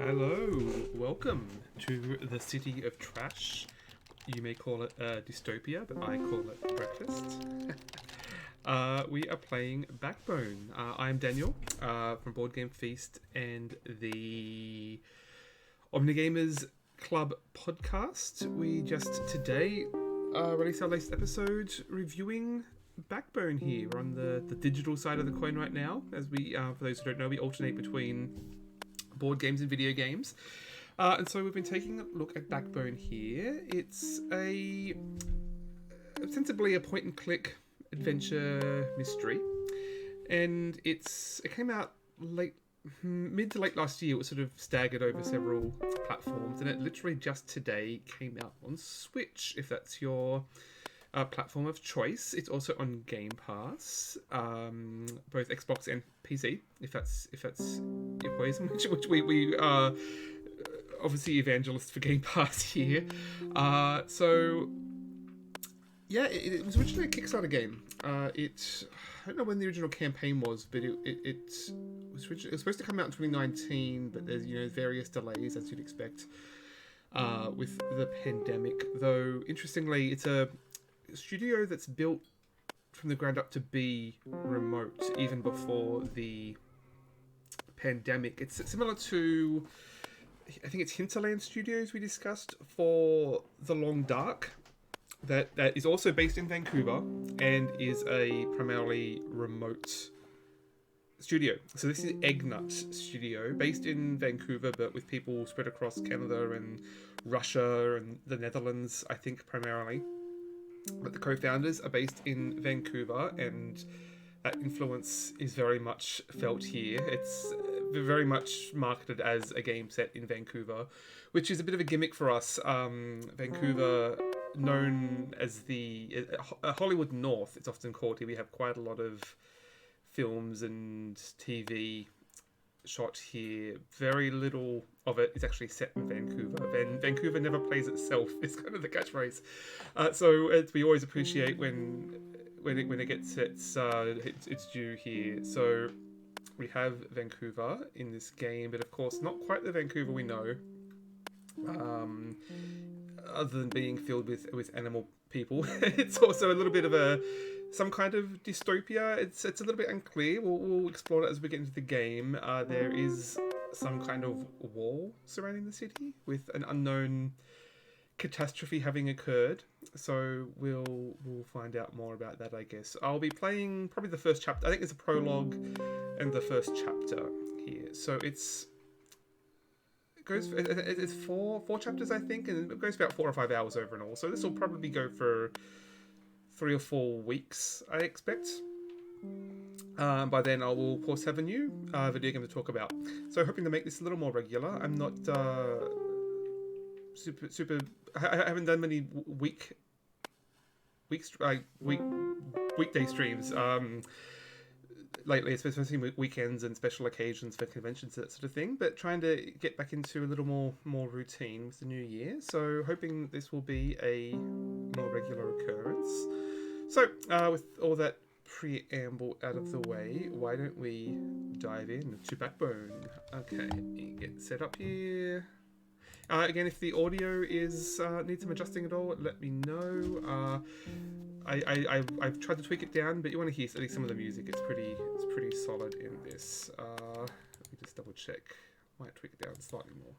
Hello, welcome to the City of Trash. You may call it dystopia, but I call it breakfast. We are playing Backbone. I'm Daniel from Board Game Feast and the Omnigamers Club podcast. We just today released our latest episode reviewing Backbone here. We're on the digital side of the coin right now. As we, for those who don't know, we alternate between board games and video games. And so we've been taking a look at Backbone here. It's ostensibly a point and click adventure mystery. And it came out mid to late last year. It was sort of staggered over several platforms, and it literally just today came out on Switch, if that's your platform of choice. It's also on Game Pass, both Xbox and PC, if that's your poison, which we are obviously evangelists for Game Pass here. So yeah, it was originally a Kickstarter game. I don't know when the original campaign was, but it was supposed to come out in 2019, but there's various delays, as you'd expect with the pandemic. Though interestingly, it's a studio that's built from the ground up to be remote even before the pandemic. It's similar to, I think it's Hinterland Studios we discussed for The Long Dark, that is also based in Vancouver and is a primarily remote studio. So this is Eggnut Studio, based in Vancouver but with people spread across Canada and Russia and the Netherlands, I think, primarily. But the co-founders are based in Vancouver, and that influence is very much felt here. It's very much marketed as a game set in Vancouver, which is a bit of a gimmick for us. Vancouver, known as the Hollywood North, it's often called here. We have quite a lot of films and TV shot here. Very little of it is actually set in Vancouver. Vancouver never plays itself is kind of the catchphrase. So we always appreciate when it gets its due here. So we have Vancouver in this game, but of course not quite the Vancouver we know. Other than being filled with animal people, it's also a little bit of some kind of dystopia. It's a little bit unclear. We'll explore that as we get into the game. There is some kind of wall surrounding the city with an unknown catastrophe having occurred. So we'll find out more about that, I guess. I'll be playing probably the first chapter. I think there's a prologue and the first chapter here. So it's four chapters, I think, and it goes about 4 or 5 hours over and all. So this will probably go for 3 or 4 weeks, I expect. By then I will, of course, have a new video game to talk about. So hoping to make this a little more regular. I'm not super. I haven't done many weekday streams lately, especially weekends and special occasions for conventions, that sort of thing. But trying to get back into a little more routine with the new year. So hoping this will be a more regular occurrence. So with all that preamble out of the way, why don't we dive in to Backbone? Okay, get set up here. Again, if the audio needs some adjusting at all, let me know. I've tried to tweak it down, but you want to hear at least some of the music. It's pretty solid in this. Let me just double check. Might tweak it down slightly more.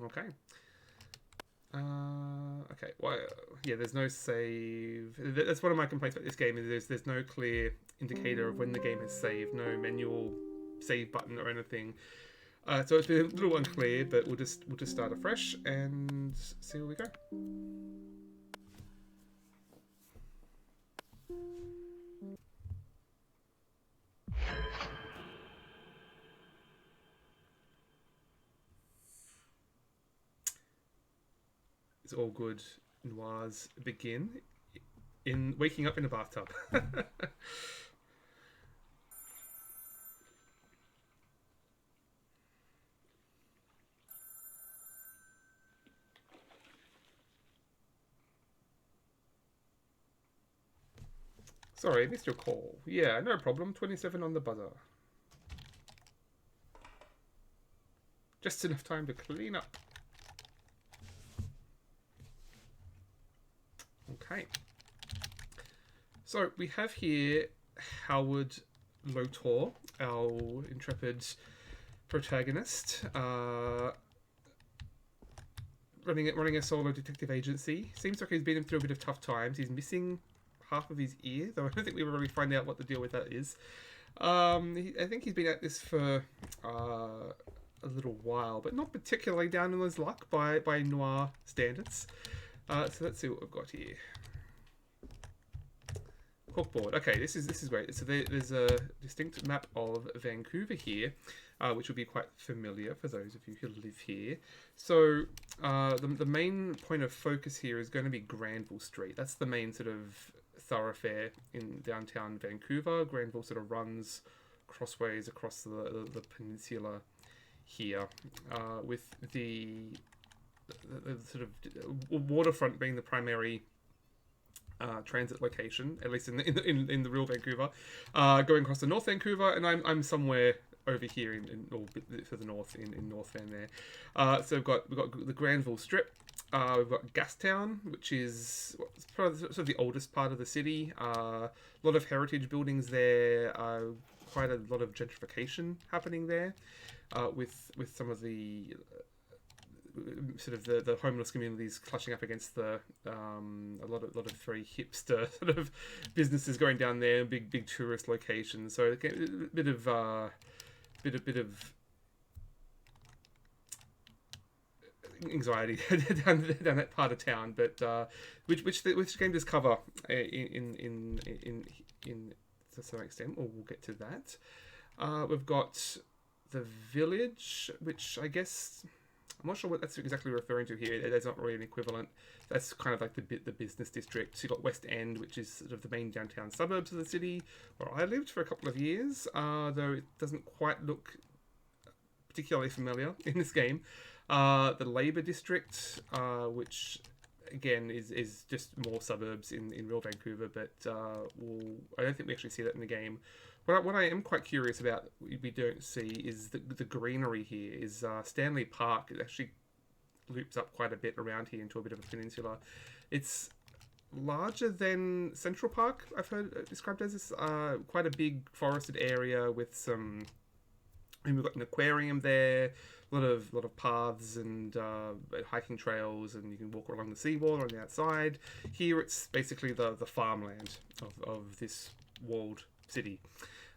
Okay. Okay. Well, yeah. There's no save. That's one of my complaints about this game. Is there's no clear indicator of when the game has saved. No manual save button or anything. So it's been a little unclear, but we'll just start afresh and see where we go. It's all good. Noirs begin in waking up in a bathtub. Sorry, I missed your call. Yeah, no problem. 27 on the buzzer. Just enough time to clean up. Okay. So we have here Howard Lotor, our intrepid protagonist, running a solo detective agency. Seems like he's been through a bit of tough times. He's missing half of his ear, though I don't think we really find out what the deal with that is. I think he's been at this for a little while, but not particularly down on his luck by noir standards. So let's see what we've got here. Corkboard. Okay, this is great. So there's a distinct map of Vancouver here, which will be quite familiar for those of you who live here. So the main point of focus here is going to be Granville Street. That's the main sort of thoroughfare in downtown Vancouver. Granville sort of runs crossways across the peninsula here, with the sort of waterfront being the primary transit location, at least in the real Vancouver, going across to North Vancouver, and I'm somewhere over here or a bit further north in North Van there. So we've got the Granville Strip. We've got Gastown, which is probably sort of the oldest part of the city. A lot of heritage buildings there. Quite a lot of gentrification happening there, with some of the sort of the homeless communities clashing up against a lot of very hipster sort of businesses going down there, big tourist locations. So a bit of anxiety down that part of town, but which game does cover in to some extent. Or we'll get to that. We've got the village, which I guess I'm not sure what that's exactly referring to here. There's not really an equivalent. That's kind of like the business district. So you've got West End, which is sort of the main downtown suburbs of the city, where I lived for a couple of years, though it doesn't quite look particularly familiar in this game. The Labour District, which again is just more suburbs in real Vancouver, but I don't think we actually see that in the game. What I am quite curious about, we don't see, is the greenery here. Is Stanley Park. It actually loops up quite a bit around here into a bit of a peninsula. It's larger than Central Park, I've heard described as this. Quite a big forested area with some... And we've got an aquarium there, a lot of paths and hiking trails, and you can walk along the seawall on the outside. Here it's basically the farmland of this walled city.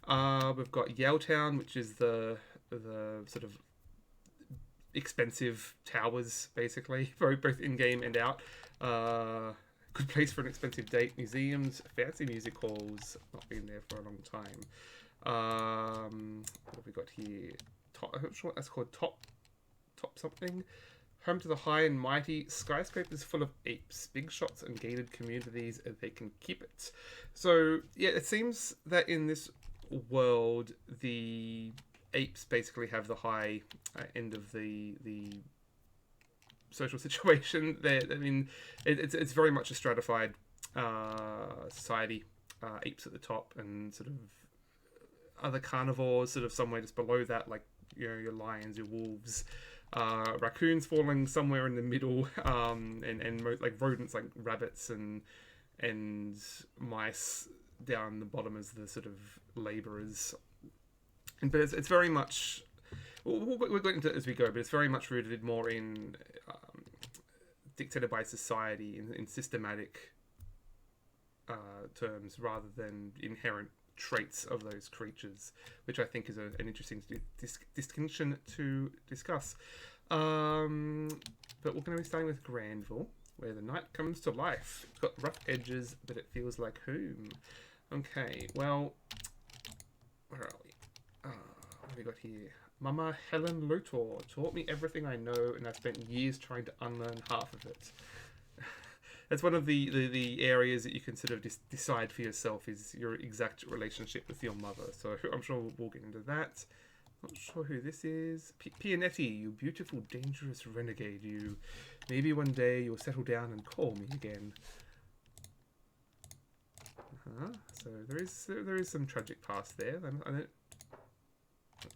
We've got Yaletown, which is the sort of expensive towers, basically, both in-game and out. Good place for an expensive date. Museums, fancy music halls. Not been there for a long time. What have we got here? I'm not sure what that's called. Top something. Home to the high and mighty. Skyscrapers full of apes. Big shots and gated communities. They can keep it. So, yeah, it seems that in this world, the apes basically have the high end of the social situation. There, I mean, it's very much a stratified society. Apes at the top, and sort of other carnivores sort of somewhere just below that, like, you know, your lions, your wolves, raccoons falling somewhere in the middle, and like rodents like rabbits and mice down the bottom as the sort of labourers. But it's very much, we'll get into it as we go, but it's very much rooted more in dictated by society in systematic terms rather than inherent traits of those creatures, which I think is an interesting distinction to discuss. But we're going to be starting with Granville, where the night comes to life. It's got rough edges, but it feels like home. Okay, well, where are we? What have we got here? Mama Helen Lotor taught me everything I know, and I've spent years trying to unlearn half of it. That's one of the areas that you can sort of decide for yourself, is your exact relationship with your mother. So I'm sure we'll get into that. Not sure who this is. Pianetti, you beautiful, dangerous renegade. You. Maybe one day you'll settle down and call me again. So there is some tragic past there. I don't.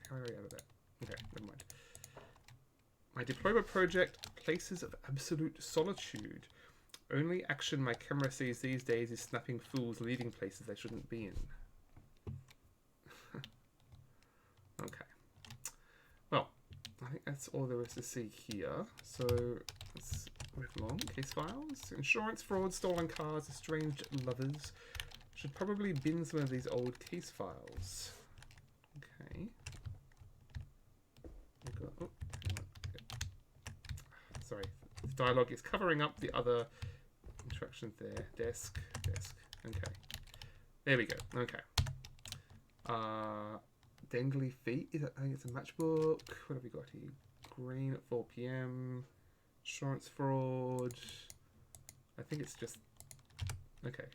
How are we out of that? Okay, never mind. My diploma project, Places of Absolute Solitude. Only action my camera sees these days is snapping fools leaving places they shouldn't be in. Okay. Well, I think that's all there is to see here. So let's move along. Case files. Insurance fraud, stolen cars, estranged lovers. Should probably bin some of these old case files. Okay. We've got, oh, hang on. Okay. Sorry. The dialogue is covering up the other instructions there. Desk. Okay. There we go. Okay. Dangly feet. I think it's a matchbook. What have we got here? Green at 4 p.m. Insurance fraud. I think it's just... Okay.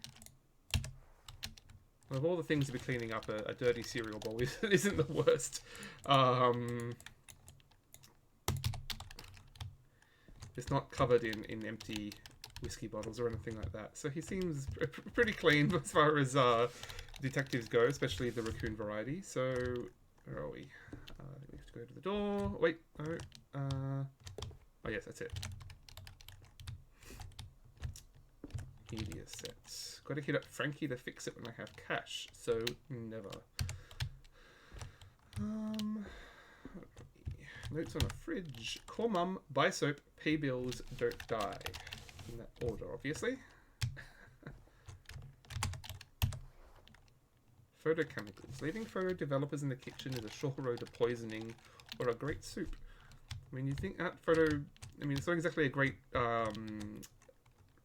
Well, of all the things to be cleaning up, a dirty cereal bowl isn't the worst. It's not covered in empty whiskey bottles or anything like that. So he seems pretty clean as far as detectives go, especially the raccoon variety. So, where are we? We have to go to the door. Wait, no. Oh, yes, that's it. Media sets. Gotta hit up Frankie to fix it when I have cash. So, never. Notes on a fridge. Call mum, buy soap, pay bills, don't die. In that order, obviously. Photochemicals. Leaving photo developers in the kitchen is a sure road to poisoning or a great soup. I mean, you think that photo... I mean, it's not exactly a great...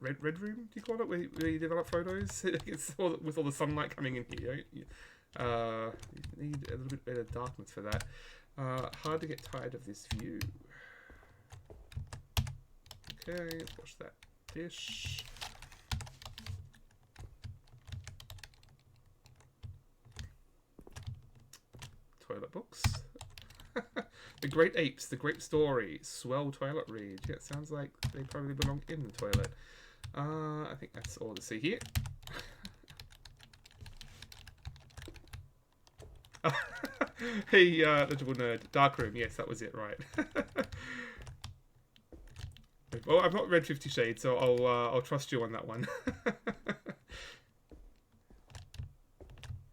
Red room, do you call it? Where you develop photos? It's all, with all the sunlight coming in here. You need a little bit better darkness for that. Hard to get tired of this view. Okay, let's wash that dish. Toilet books. The Great Apes, The Great Story, swell toilet read. Yeah, it sounds like they probably belong in the toilet. I think that's all to see here. Hey, legible nerd. Darkroom, yes, that was it, right. Well, I've not read 50 Shades, so I'll trust you on that one.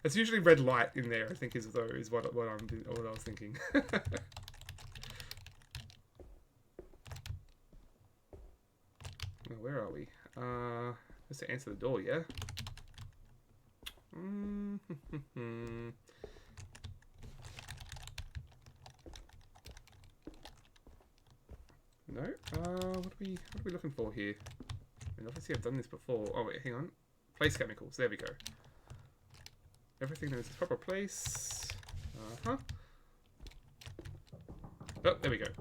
It's usually red light in there, I think, is what I was thinking. Where are we? Just to answer the door, yeah? No? What are we looking for here? I mean, obviously I've done this before. Oh, wait, hang on. Place chemicals. There we go. Everything knows its proper place. Oh, there we go. Okay,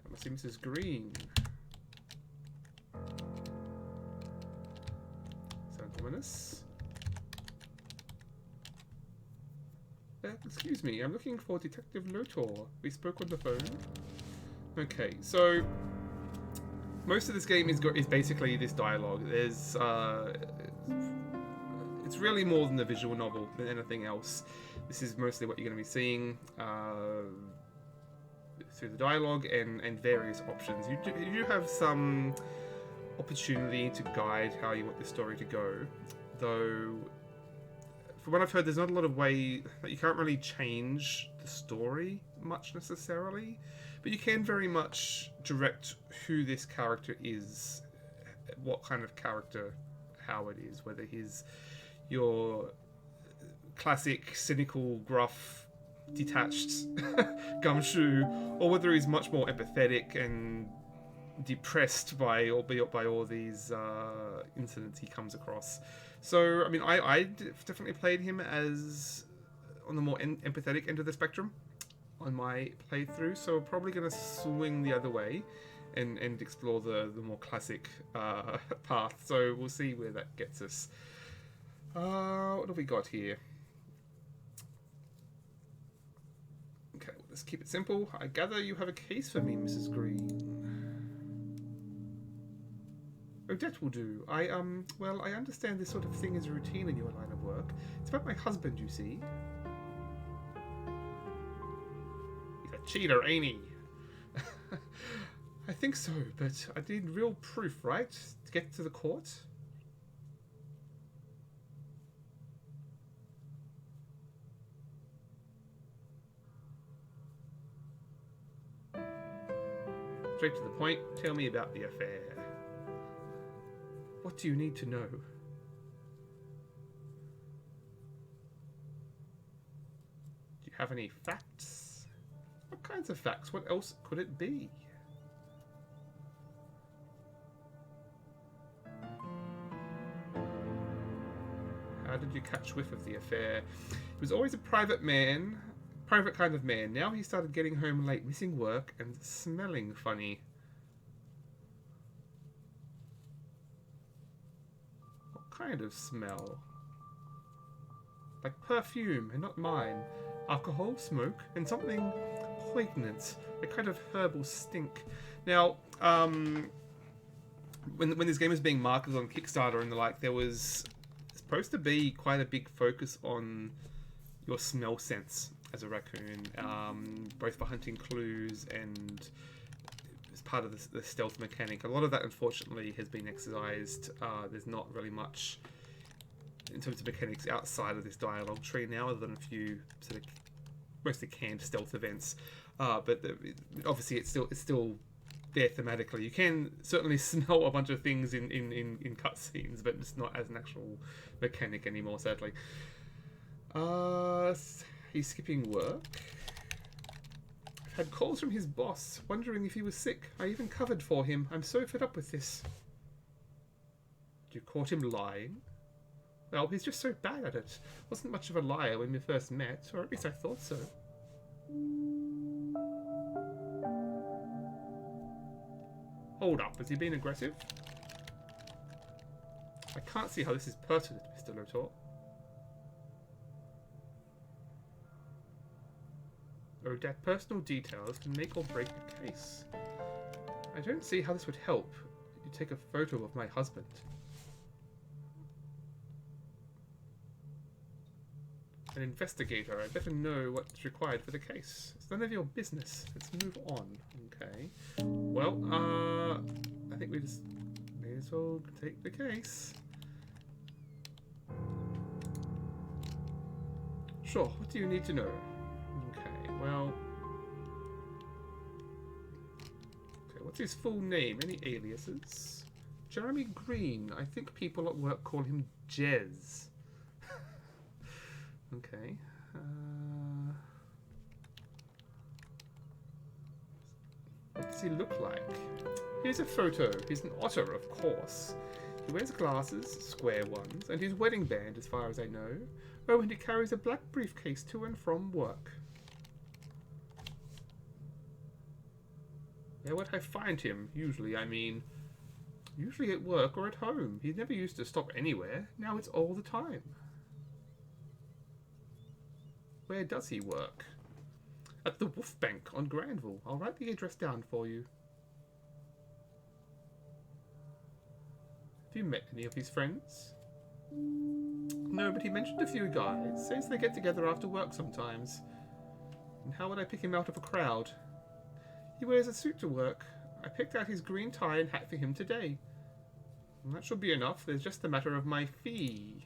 that must be Mrs. Green. Sounds ominous. Excuse me, I'm looking for Detective Lotor. We spoke on the phone. Okay, so most of this game is basically this dialogue. There's it's really more than the visual novel than anything else. This is mostly what you're going to be seeing through the dialogue and various options. You do have some opportunity to guide how you want the story to go, though. From what I've heard, there's not a lot of way that you can't really change the story much necessarily, but you can very much direct who this character is, what kind of character Howard is, whether he's your classic, cynical, gruff, detached gumshoe, or whether he's much more empathetic and depressed by all these incidents he comes across. So, I mean, I definitely played him as on the more empathetic end of the spectrum on my playthrough, so we're probably going to swing the other way and explore the more classic path. So we'll see where that gets us. What have we got here? Okay, well, let's keep it simple. I gather you have a case for me, Mrs. Green. Oh, Odette will do. Well, I understand this sort of thing is routine in your line of work. It's about my husband, you see. He's a cheater, ain't he? I think so, but I need real proof, right? To get to the court? Straight to the point, tell me about the affair. What do you need to know? Do you have any facts? What kinds of facts? What else could it be? How did you catch whiff of the affair? He was always a private kind of man. Now he started getting home late, missing work, and smelling funny. What kind of smell? Like perfume, and not mine. Alcohol, smoke, and something poignant. A kind of herbal stink. Now, when this game was being marketed on Kickstarter and the like, there was supposed to be quite a big focus on your smell sense as a raccoon, both for hunting clues and as part of the stealth mechanic. A lot of that, unfortunately, has been excised. There's not really much in terms of mechanics outside of this dialogue tree now, other than a few sort of mostly canned stealth events. But obviously, it's still there thematically. You can certainly smell a bunch of things in cutscenes, but it's not as an actual mechanic anymore, sadly. He's skipping work. I've had calls from his boss, wondering if he was sick. I even covered for him. I'm so fed up with this. You caught him lying? Well, he's just so bad at it. Wasn't much of a liar when we first met, or at least I thought so. Hold up, has he been aggressive? I can't see how this is pertinent, Mr. Lotor. Odette, personal details can make or break a case. I don't see how this would help. You take a photo of my husband. An investigator. I better know what's required for the case. It's none of your business. Let's move on. Okay. Well, I think we just may as well take the case. Sure. What do you need to know? Okay. Well. Okay. What's his full name? Any aliases? Jeremy Green. I think people at work call him Jez. Okay. What does he look like? Here's a photo. He's an otter, of course. He wears glasses, square ones, and his wedding band, as far as I know. Oh, and he carries a black briefcase to and from work. Where would I find him? Usually at work or at home. He never used to stop anywhere. Now it's all the time. Where does he work? At the Wolf Bank on Granville. I'll write the address down for you. Have you met any of his friends? No, but he mentioned a few guys. Says they get together after work sometimes. And how would I pick him out of a crowd? He wears a suit to work. I picked out his green tie and hat for him today. And that should be enough. There's just a matter of my fee.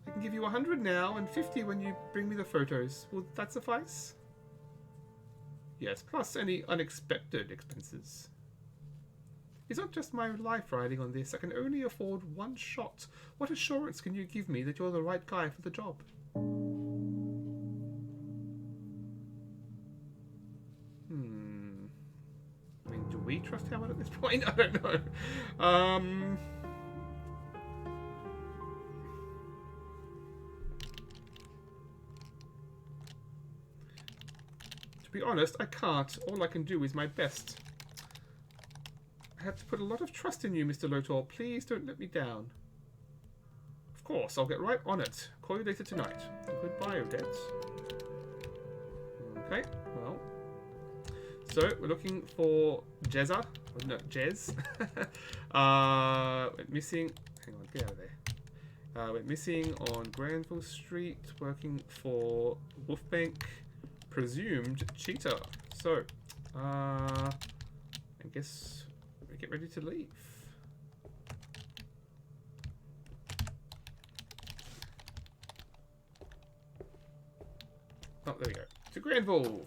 I can give you 100 now and 50 when you bring me the photos. Will that suffice? Yes, plus any unexpected expenses. It's not just my life riding on this. I can only afford one shot. What assurance can you give me that you're the right guy for the job? I mean, do we trust Howard at this point? I don't know. To be honest, I can't. All I can do is my best. I have to put a lot of trust in you, Mr. Lotor. Please don't let me down. Of course, I'll get right on it. Call you later tonight. Goodbye, Odette. Okay, well. So we're looking for Jezza. No, Jez. Went missing. Hang on, get out of there. Went missing on Granville Street, working for Wolfbank. Presumed cheater. So, I guess we get ready to leave. Oh, there we go. To Granville.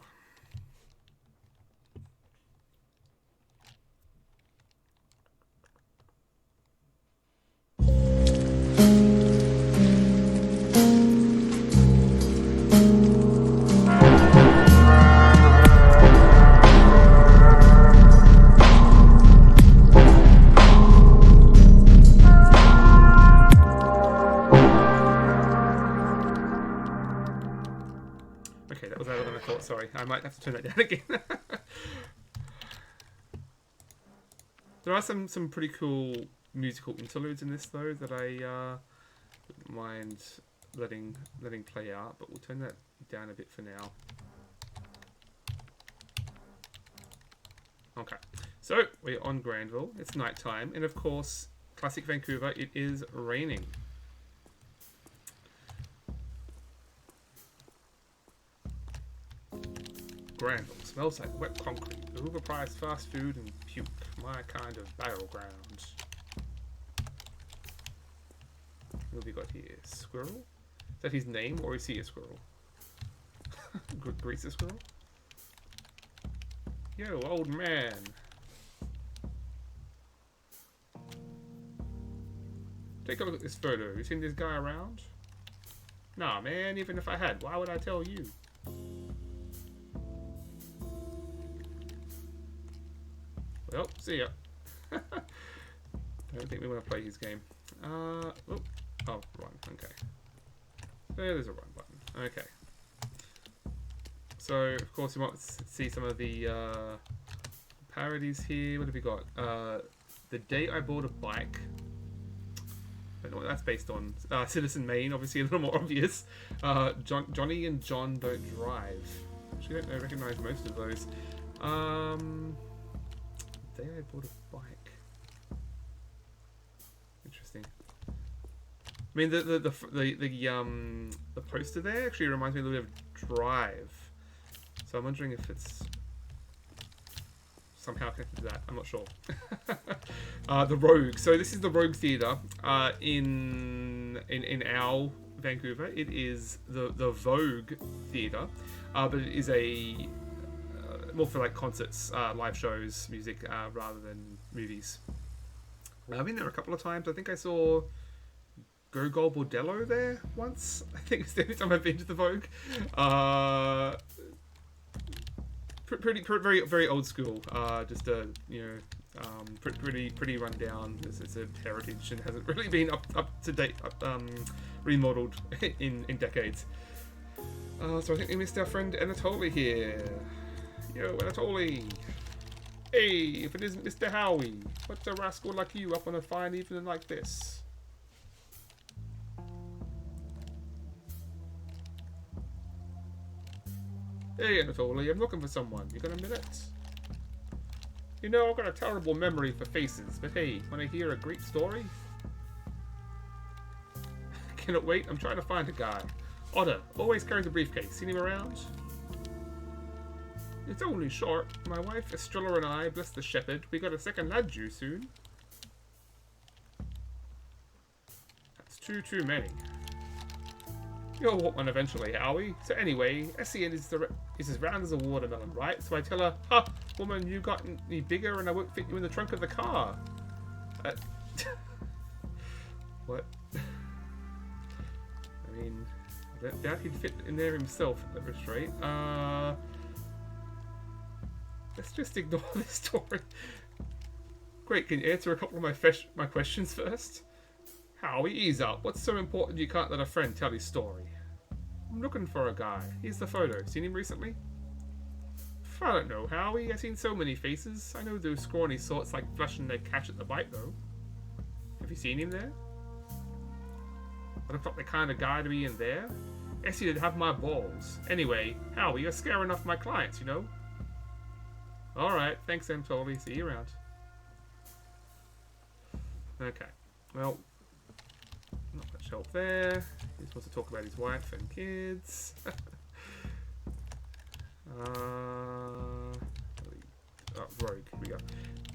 Okay, that was louder than I thought. Sorry, I might have to turn that down again. There are some pretty cool musical interludes in this though that I wouldn't mind letting play out, but we'll turn that down a bit for now. Okay, so we're on Granville. It's nighttime, and of course, classic Vancouver. It is raining. Granville smells like wet concrete, overpriced fast food, and puke. My kind of battleground. What have we got here? Squirrel? Is that his name, or is he a squirrel? Greaser squirrel? Yo, old man. Take a look at this photo. You seen this guy around? Nah, man, even if I had, why would I tell you? Well, see ya. I don't think we want to play his game. Oh, run. Okay. There's a run button. Okay. So, of course, you might see some of the parodies here. What have we got? The Day I Bought a Bike. I don't know what that's based on. Citizen Maine, obviously a little more obvious. Johnny and John Don't Drive. Actually, I don't recognize most of those. Day I Bought a Bike. Interesting. I mean, the poster there actually reminds me a little bit of Drive. So I'm wondering if it's somehow connected to that. I'm not sure. The Rogue. So this is the Rogue Theatre in our Vancouver. It is the Vogue Theatre, but it is a more for like concerts, live shows, music, rather than movies. I've been there a couple of times. I think I saw Gogol Bordello there once. I think it's the only time I've been to the Vogue. Very old school. Just a pretty run down. It's a heritage and hasn't really been up to date, remodeled in decades. So I think we missed our friend Anatoly here. Yo, Anatoly. Hey, if it isn't Mr. Howie, what's a rascal like you up on a fine evening like this? Hey, Anatoly, I'm looking for someone. You got a minute? You know, I've got a terrible memory for faces, but hey, when I hear a great story... Cannot wait, I'm trying to find a guy. Otter, always carries a briefcase. Seen him around? It's only short. My wife, Estrella, and I, bless the shepherd, we got a second lad due soon. That's too many. You'll want one eventually, Howie. So anyway, Essien is as round as a watermelon, right? So I tell her, ha, woman, you got any bigger and I won't fit you in the trunk of the car. What? I mean, I doubt he'd fit in there himself at that rate. Let's just ignore this story. Great, can you answer a couple of my questions first? Howie, ease up. What's so important you can't let a friend tell his story? I'm looking for a guy. Here's the photo. Seen him recently? I don't know, Howie. I've seen so many faces. I know those scrawny sorts like flashing their cash at the bite, though. Have you seen him there? I look like the kind of guy to be in there. Essie would have my balls. Anyway, Howie, you're scaring off my clients, you know? Alright, thanks, Anatoly. See you around. Okay, well, not much help there. He just wants to talk about his wife and kids. Rogue, here we go.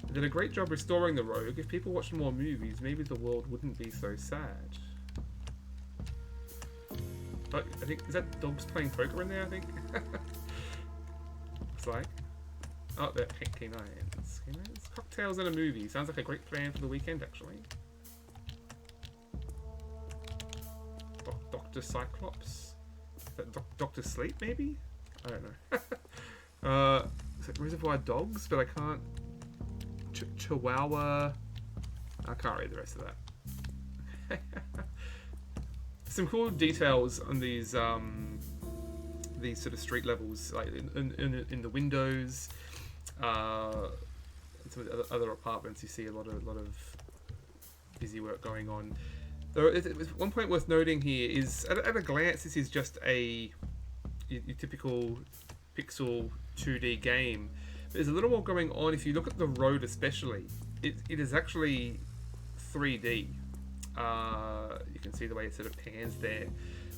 They did a great job restoring the Rogue. If people watched more movies, maybe the world wouldn't be so sad. But I think, is that dogs playing poker in there, I think? Looks like. Oh, they're canines. Cocktails and a movie. Sounds like a great plan for the weekend, actually. Dr. Cyclops? Is that Dr. Sleep, maybe? I don't know. Is it Reservoir Dogs? But I can't... Chihuahua... I can't read the rest of that. Some cool details on these sort of street levels, like in the windows, some of the other apartments. You see a lot of busy work going on. Though one point worth noting here is, at a glance, this is just your typical pixel 2D game. There's a little more going on. If you look at the road, especially, it is actually 3D. You can see the way it sort of pans there,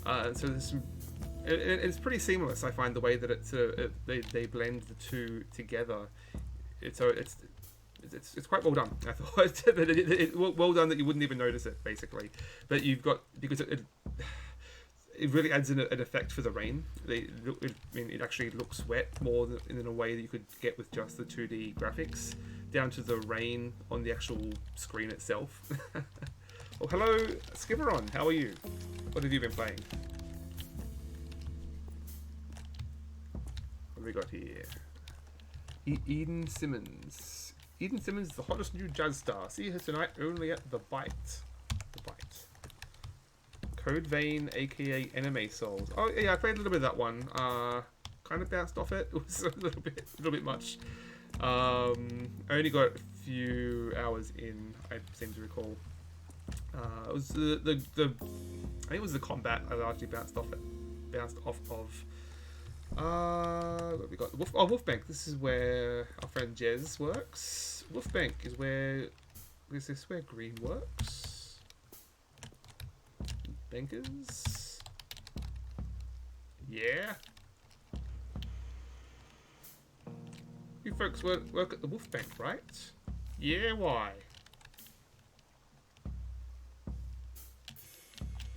and so there's some. It's pretty seamless. I find the way that they blend the two together. It's quite well done. I thought well done that you wouldn't even notice it, basically. But you've got, because it really adds an effect for the rain. It actually looks wet more in a way that you could get with just the 2D graphics, down to the rain on the actual screen itself. Well, hello, Skipperon. How are you? What have you been playing? What have we got here? Eden Simmons. Eden Simmons is the hottest new jazz star. See her tonight only at The Bite. The Bite. Code Vein, aka Anime Souls. Oh yeah, I played a little bit of that one. Kind of bounced off it. It was a little bit much. I only got a few hours in, I seem to recall. It was the I think it was the combat I largely bounced off of. What have we got? Wolfbank. This is where our friend Jez works. Wolfbank is where... Is this where Green works? Bankers? Yeah. You folks work at the Wolfbank, right? Yeah, why?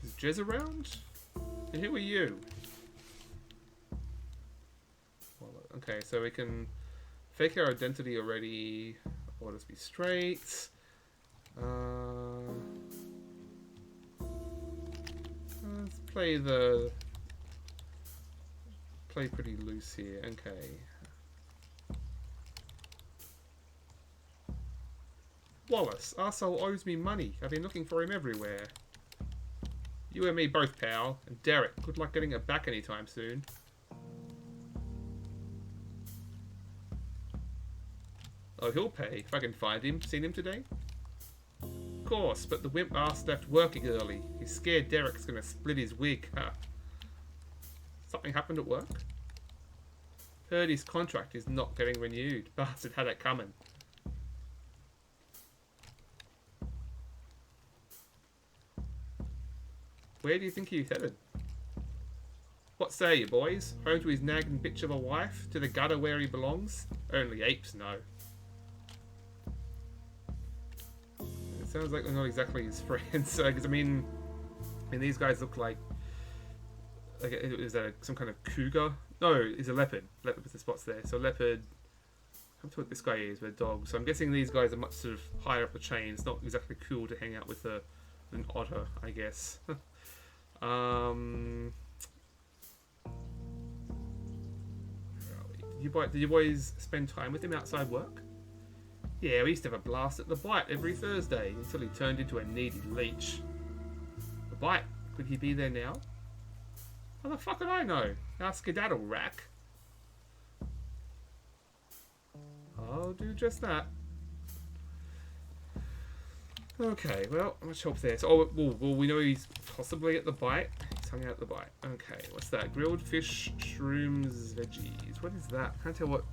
Is Jez around? And who are you? Okay, so we can fake our identity already, or just be straight. Let's play pretty loose here. Okay. Wallace, arsehole owes me money. I've been looking for him everywhere. You and me both, pal. And Derek, good luck getting it back anytime soon. Oh, he'll pay if I can find him. Seen him today? Of course, but the wimp ass left working early. He's scared Derek's gonna split his wig. Huh. Something happened at work? Heard his contract is not getting renewed. Bastard had it coming. Where do you think he's headed? What say you, boys? Home to his nagging bitch of a wife? To the gutter where he belongs? Only apes know. It sounds like they're not exactly his friends. Because I mean, these guys look like is that some kind of cougar? No, it's a leopard. Leopard with the spots there. So leopard. I'm talking what this guy is. We're dogs. So I'm guessing these guys are much sort of higher up the chain. It's not exactly cool to hang out with an otter, I guess. Did you boys spend time with him outside work? Yeah, we used to have a blast at the Bite every Thursday until he turned into a needy leech. The Bite? Could he be there now? How the fuck did I know? Our skedaddle rack. I'll do just that. Okay, well, much help there. So, well, we know he's possibly at the Bite. He's hung out at the Bite. Okay, what's that? Grilled fish, shrooms, veggies. What is that? I can't tell what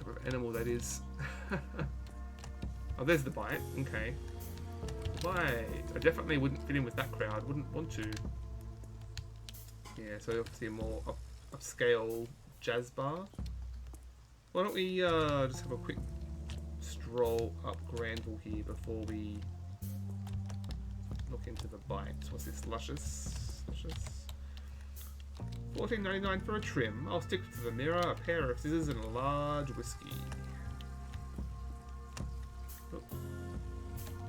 What type of animal that is. Oh, there's the bite. Okay. Bite. I definitely wouldn't fit in with that crowd. Wouldn't want to. Yeah, so obviously a more upscale jazz bar. Why don't we just have a quick stroll up Granville here before we look into the bite. What's this? Luscious? $14.99 for a trim. I'll stick to the mirror, a pair of scissors, and a large whiskey.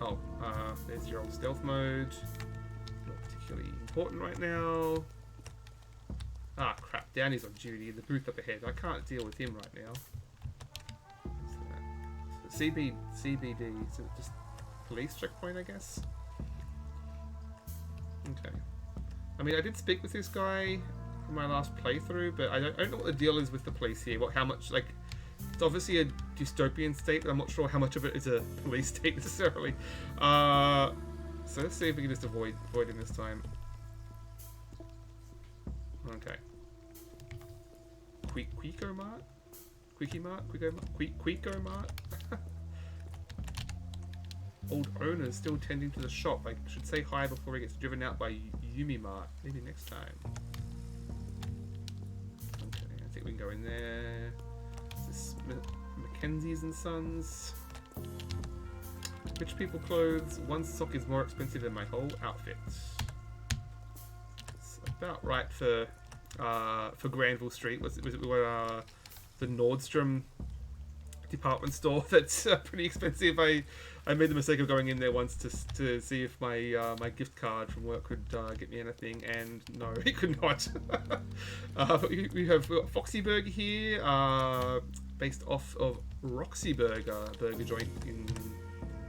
Oh, there's your old stealth mode. Not particularly important right now. Ah, crap. Downey's on duty in the booth up ahead. I can't deal with him right now. What's that? So CBD. So just police checkpoint, I guess? Okay. I mean, I did speak with this guy in my last playthrough, but I don't know what the deal is with the police here. How much, like... It's obviously a dystopian state, but I'm not sure how much of it is a police state necessarily. So let's see if we can just avoid him this time. Okay. Quico Mart? Quico Mart? Old owner's still tending to the shop. I should say hi before he gets driven out by Yumi Mart. Maybe next time. Okay, I think we can go in there. Is this Mackenzie's and Sons? Rich people clothes. One sock is more expensive than my whole outfit. It's about right for Granville Street. Was it the Nordstrom department store that's pretty expensive? I made the mistake of going in there once to see if my my gift card from work could get me anything, and no, it could not. We have Foxy Burger here, based off of Roxy Burger joint in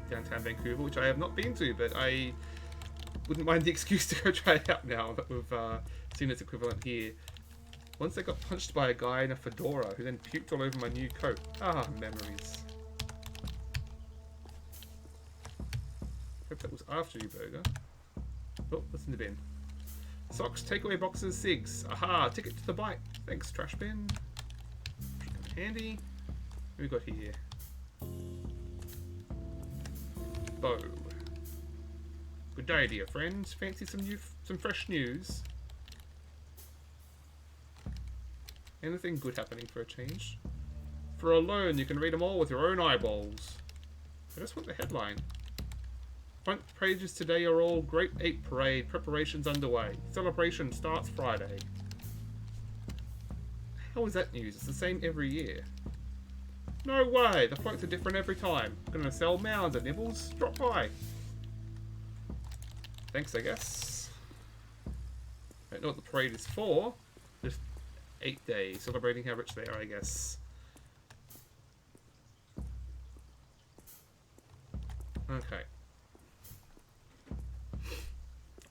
downtown Vancouver, which I have not been to, but I wouldn't mind the excuse to go try it out now that we've seen its equivalent here. Once I got punched by a guy in a fedora who then puked all over my new coat. Ah, memories. Hope that was after you, Burger. Oh, what's in the bin? Socks, takeaway boxes, cigs. Aha, ticket to the bite. Thanks, trash bin. Handy. What we got here? Bow. Good day, dear friends. Fancy some fresh news? Anything good happening for a change? For a loan, you can read them all with your own eyeballs. I just want the headline. Front pages today are all Great Ape Parade. Preparations underway. Celebration starts Friday. How is that news? It's the same every year. No way! The floats are different every time. Gonna sell mounds at Nibbles? Drop by. Thanks, I guess. I don't know what the parade is for. Just 8 days, celebrating how rich they are, I guess. Okay.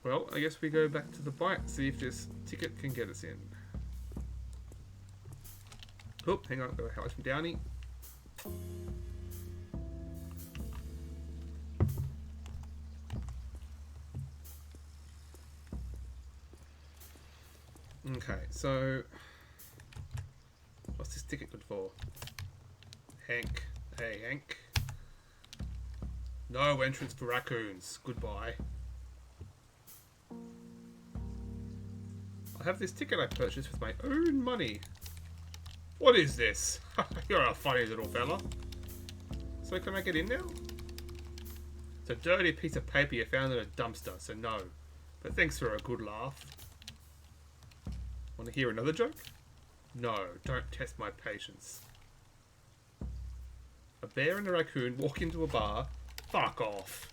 Well, I guess we go back to the bite, see if this ticket can get us in. Oh, hang on, I've got a house from Downey. Okay, so what's this ticket good for? Hank. Hey, Hank. No entrance for raccoons. Goodbye. I have this ticket I purchased with my own money. What is this? You're a funny little fella. So can I get in now? It's a dirty piece of paper you found in a dumpster, so no. But thanks for a good laugh. Want to hear another joke? No, don't test my patience. A bear and a raccoon walk into a bar. Fuck off.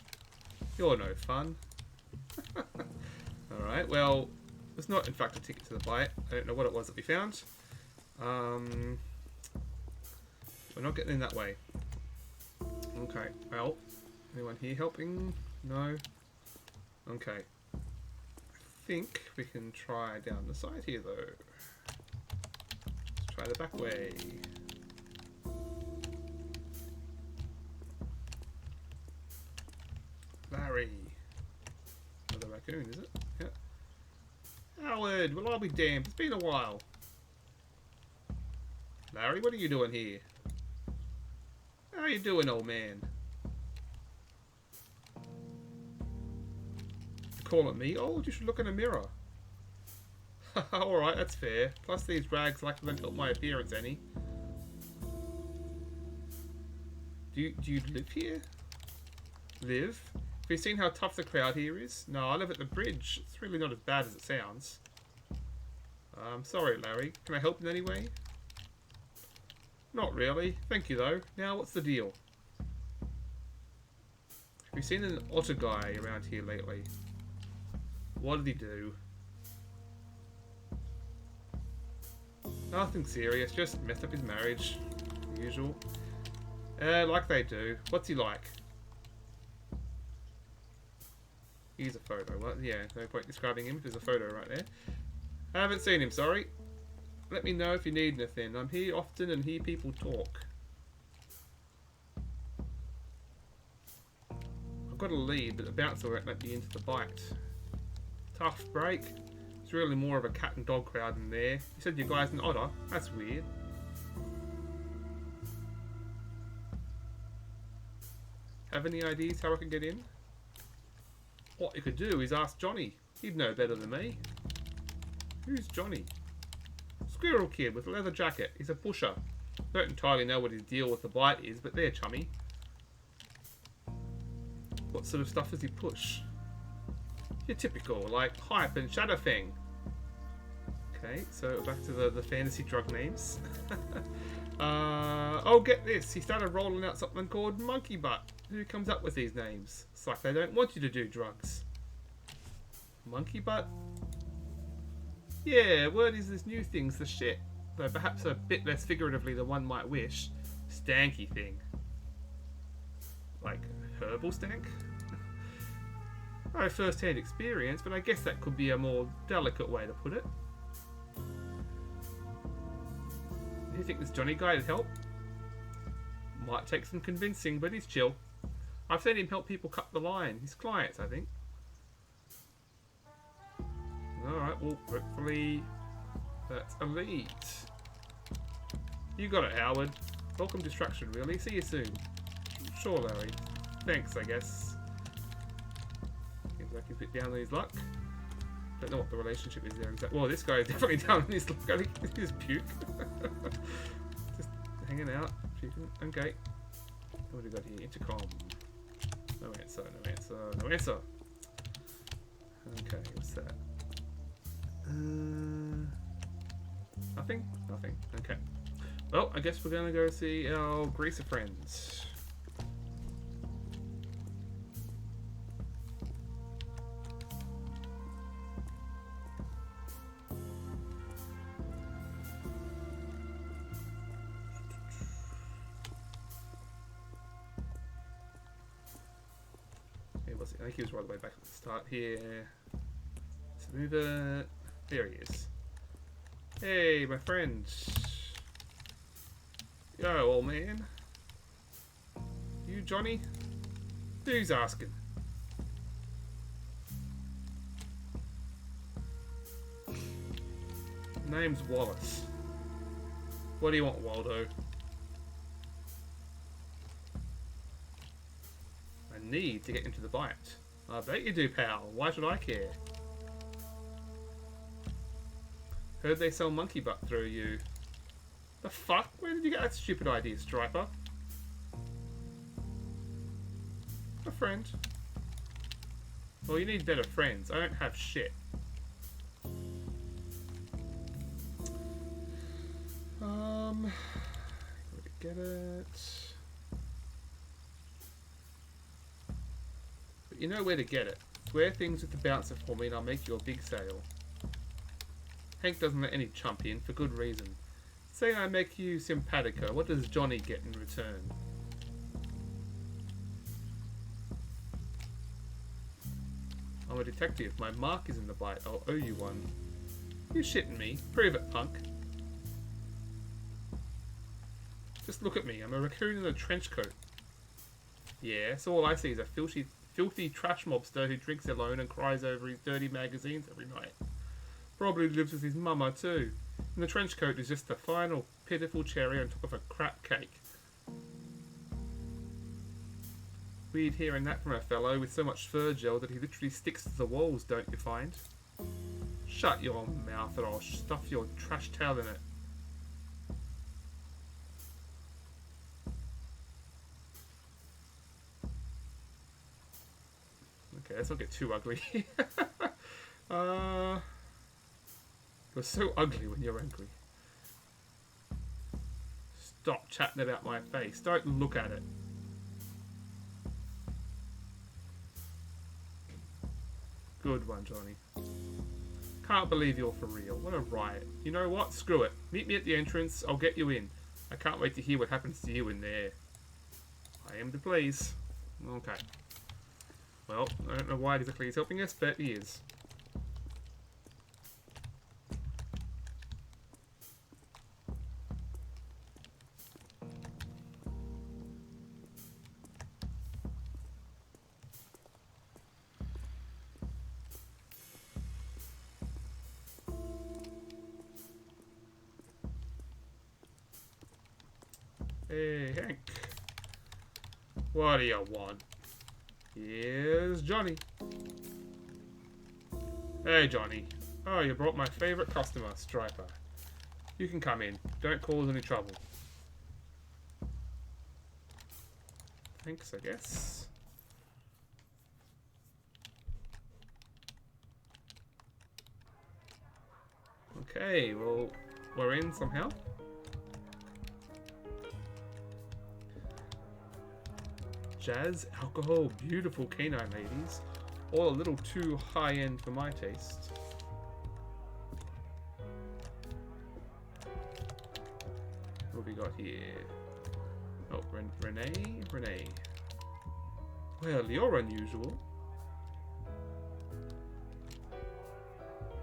You're no fun. Alright, well, it's not in fact a ticket to the bite. I don't know what it was that we found. We're not getting in that way. Okay, well, anyone here helping? No? Okay. I think we can try down the side here though. Let's try the back way. Larry. Another raccoon, is it? Yeah. Howard, well I'll be damned. It's been a while. Larry, what are you doing here? How you doing, old man? Call at me? Oh, you should look in a mirror. Alright, that's fair. Plus these rags likely don't help my appearance any. Do you live here? Live? Have you seen how tough the crowd here is? No, I live at the bridge. It's really not as bad as it sounds. Sorry, Larry. Can I help in any way? Not really. Thank you, though. Now, what's the deal? Have you seen an otter guy around here lately? What did he do? Nothing serious, just messed up his marriage. The usual. Like they do. What's he like? Here's a photo. What? Yeah, no point describing him. There's a photo right there. I haven't seen him, sorry. Let me know if you need anything. I'm here often and hear people talk. I've got a lead, but the bouncer won't let me into the bite. Tough break. It's really more of a cat and dog crowd in there. You said you guys an otter? That's weird. Have any ideas how I can get in? What you could do is ask Johnny. He'd know better than me. Who's Johnny? Squirrel kid with a leather jacket. He's a pusher. Don't entirely know what his deal with the bite is, but they're chummy. What sort of stuff does he push? Your typical, like hype and Shadowfang. Okay, so back to the fantasy drug names. Oh, get this. He started rolling out something called Monkey Butt. Who comes up with these names? It's like they don't want you to do drugs. Monkey Butt? Yeah, word is this new thing's the shit. Though perhaps a bit less figuratively than one might wish. Stanky thing. Like herbal stank? I have first-hand experience, but I guess that could be a more delicate way to put it. Do you think this Johnny guy would help? Might take some convincing, but he's chill. I've seen him help people cut the line. His clients, I think. Alright, well, hopefully that's a lead. You got it, Howard. Welcome distraction, really. See you soon. Sure, Larry. Thanks, I guess. Seems like he's a bit down on his luck. Don't know what the relationship is there exactly. Well, this guy is definitely down on his luck. I think he's puke. Just hanging out, puking. Okay. What do we got here? Intercom. No answer, no answer, no answer. Okay, what's that? Nothing? Nothing. Okay. Well, I guess we're going to go see our greaser friends. I think he was right the way back at the start here. Let's move it. There he is. Hey, my friend. Yo, old man. You Johnny? Who's asking? Name's Wallace. What do you want, Waldo? I need to get into the bite. I bet you do, pal. Why should I care? Heard they sell monkey butt through you. The fuck? Where did you get that stupid idea, Striper? A friend. Well, you need better friends. I don't have shit. Get it. But you know where to get it. Square things with the bouncer for me and I'll make you a big sale. Hank doesn't let any chump in, for good reason. Say I make you simpatico, what does Johnny get in return? I'm a detective, my mark is in the bite, I'll owe you one. You shitting me, prove it, punk. Just look at me, I'm a raccoon in a trench coat. Yeah, so all I see is a filthy trash mobster who drinks alone and cries over his dirty magazines every night. Probably lives with his mama too. And the trench coat is just the final pitiful cherry on top of a crap cake. Weird hearing that from a fellow with so much fur gel that he literally sticks to the walls, don't you find? Shut your mouth or I'll stuff your trash towel in it. Okay, let's not get too ugly. You're so ugly when you're angry. Stop chatting about my face. Don't look at it. Good one, Johnny. Can't believe you're for real. What a riot. You know what? Screw it. Meet me at the entrance. I'll get you in. I can't wait to hear what happens to you in there. I am to please. Okay. Well, I don't know why exactly he's helping us, but he is. Hey, Hank. What do you want? Here's Johnny. Hey, Johnny. Oh, you brought my favourite customer, Striper. You can come in. Don't cause any trouble. Thanks, I guess. Okay, well, we're in somehow. Jazz, alcohol, beautiful canine ladies. All a little too high-end for my taste. What have we got here? Oh, Renee. Well, you're unusual.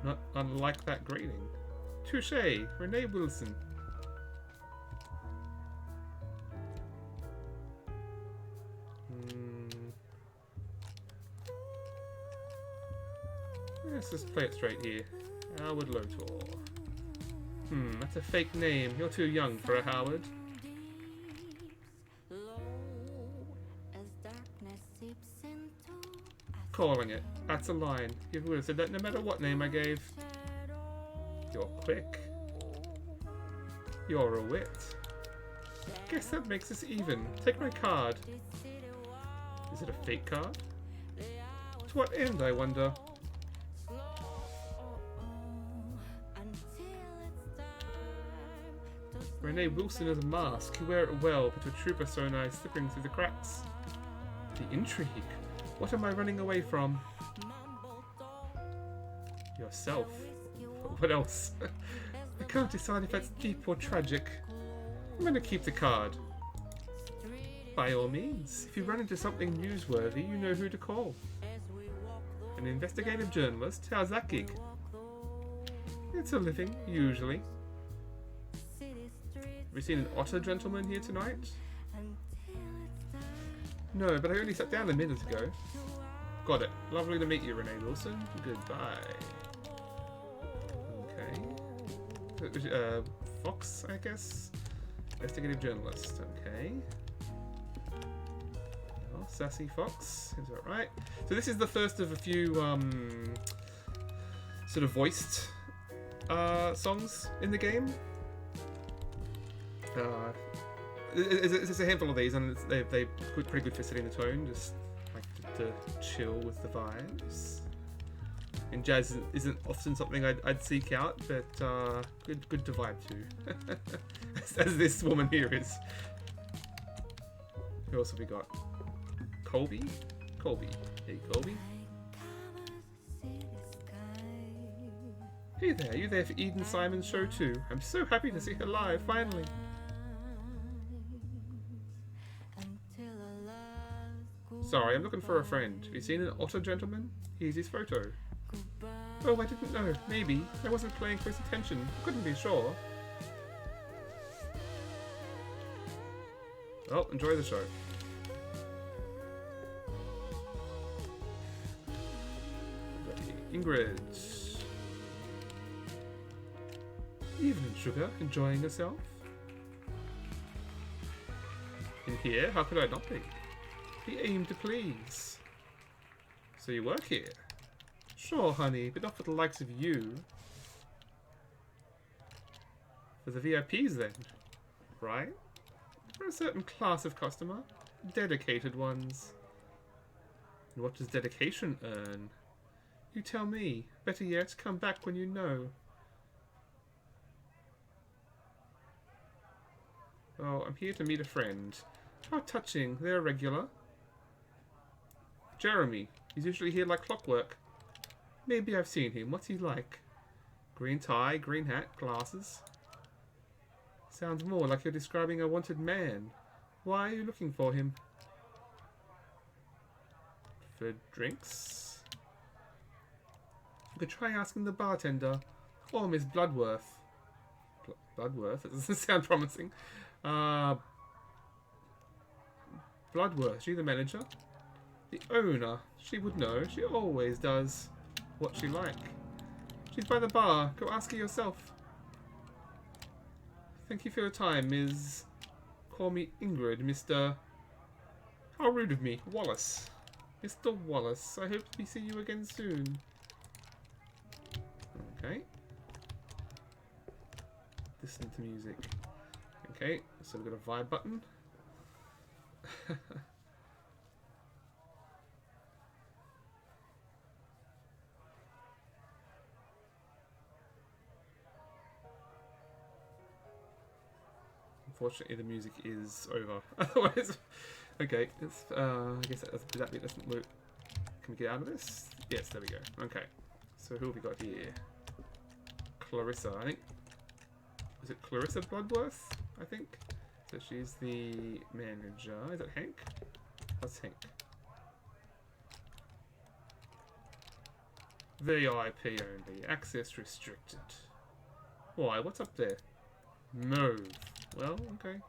Not unlike that greeting. Touché, Renee Wilson. Let's just play it straight here. Howard Lotor. That's a fake name. You're too young for a Howard. Calling it. That's a line. You would have said that no matter what name I gave. You're quick. You're a wit. Guess that makes us even. Take my card. Is it a fake card? To what end, I wonder? Renee Wilson is a mask. You wear it well, but your trooper so nice, slipping through the cracks. The intrigue. What am I running away from? Yourself. What else? I can't decide if that's deep or tragic. I'm gonna keep the card. By all means, if you run into something newsworthy, you know who to call. An investigative journalist? How's that gig? It's a living, usually. Have you seen an otter gentleman here tonight? No, but I only sat down a minute ago. Got it. Lovely to meet you, Renee Wilson. Goodbye. Okay. Fox, I guess? Investigative journalist. Okay. Oh, Sassy Fox. Is that right? So this is the first of a few sort voiced songs in the game. It's a handful of these, and they're pretty good for setting the tone, just like to chill with the vibes. And jazz isn't often something I'd seek out, but good to vibe to, as this woman here is. Who else have we got? Colby. Hey, Colby. Hey there, you there for Eden Simon's show too? I'm so happy to see her live, finally. Sorry, I'm looking for a friend. Have you seen an otter gentleman? Here's his photo. Oh, I didn't know. Maybe. I wasn't paying close attention. Couldn't be sure. Well, enjoy the show. Ingrid. Evening, sugar. Enjoying yourself? In here? How could I not be? We aim to please. So you work here? Sure, honey, but not for the likes of you. For the VIPs, then. Right? For a certain class of customer. Dedicated ones. And what does dedication earn? You tell me. Better yet, come back when you know. Oh, I'm here to meet a friend. How touching. They're a regular. Jeremy. He's usually here like clockwork. Maybe I've seen him. What's he like? Green tie, green hat, glasses. Sounds more like you're describing a wanted man. Why are you looking for him? For drinks? You could try asking the bartender. Or Miss Bloodworth. Bloodworth? That doesn't sound promising. Bloodworth. She the manager? The owner. She would know. She always does. What's she like? She's by the bar. Go ask her yourself. Thank you for your time, Ms. Call me Ingrid, Mr. How rude of me. Wallace. Mr. Wallace. I hope we see you again soon. Okay. Listen to music. Okay, so we've got a vibe button. Unfortunately, the music is over. Otherwise, okay. It's, I guess that bit doesn't loop. Can we get out of this? Yes, there we go. Okay. So who have we got here? Clarissa, I think. Is it Clarissa Bloodworth? I think. So she's the manager. Is it Hank? That's Hank. VIP only. Access restricted. Why? What's up there? Mauve. Well, okay.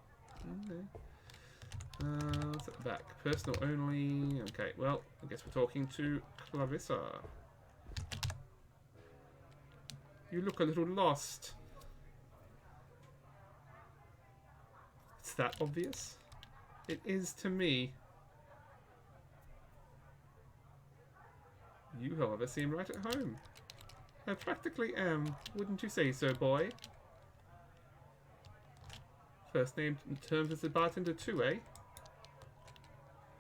What's at the back? Personal only. Okay, well, I guess we're talking to Clarissa. You look a little lost. It's that obvious? It is to me. You, however, seem right at home. I practically am. Wouldn't you say so, boy? First name in terms as a bartender too, eh?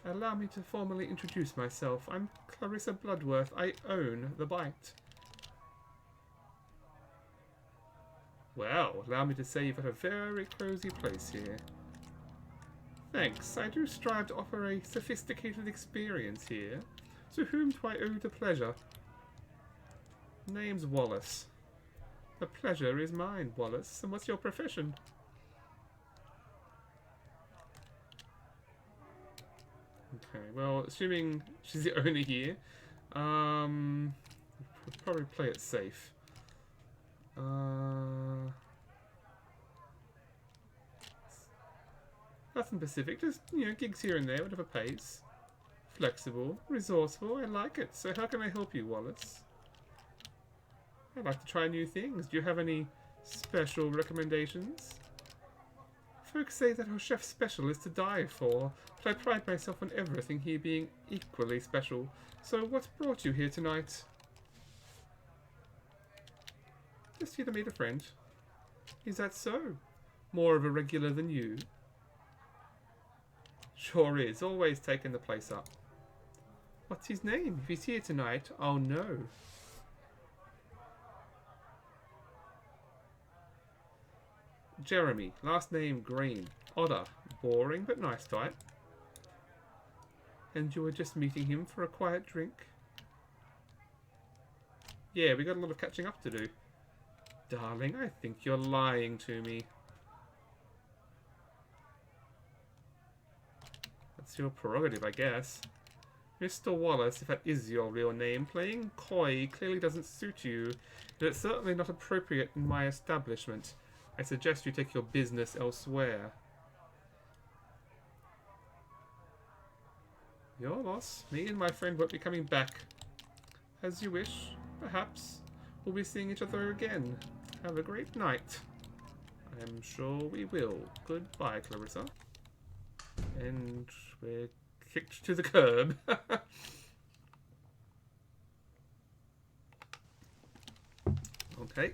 Allow me to formally introduce myself. I'm Clarissa Bloodworth. I own the Bite. Well, allow me to say you've got a very cozy place here. Thanks. I do strive to offer a sophisticated experience here. To whom do I owe the pleasure? Name's Wallace. The pleasure is mine, Wallace. And what's your profession? Okay, well, assuming she's the owner here, we'll probably play it safe. Nothing specific, just, you know, gigs here and there, whatever pays. Flexible, resourceful, I like it. So how can I help you, Wallace? I'd like to try new things. Do you have any special recommendations? Folks say that our chef's special is to die for, but I pride myself on everything here being equally special. So what brought you here tonight? Just here to meet a friend. Is that so? More of a regular than you? Sure is, always taking the place up. What's his name? If he's here tonight, I'll know. Jeremy, last name Green. Odder, boring but nice type. And you were just meeting him for a quiet drink? Yeah, we got a lot of catching up to do. Darling, I think you're lying to me. That's your prerogative, I guess. Mr. Wallace, if that is your real name, playing coy clearly doesn't suit you, and it's certainly not appropriate in my establishment. I suggest you take your business elsewhere. Your loss. Me and my friend won't be coming back. As you wish. Perhaps we'll be seeing each other again. Have a great night. I'm sure we will. Goodbye, Clarissa. And we're kicked to the curb. Okay.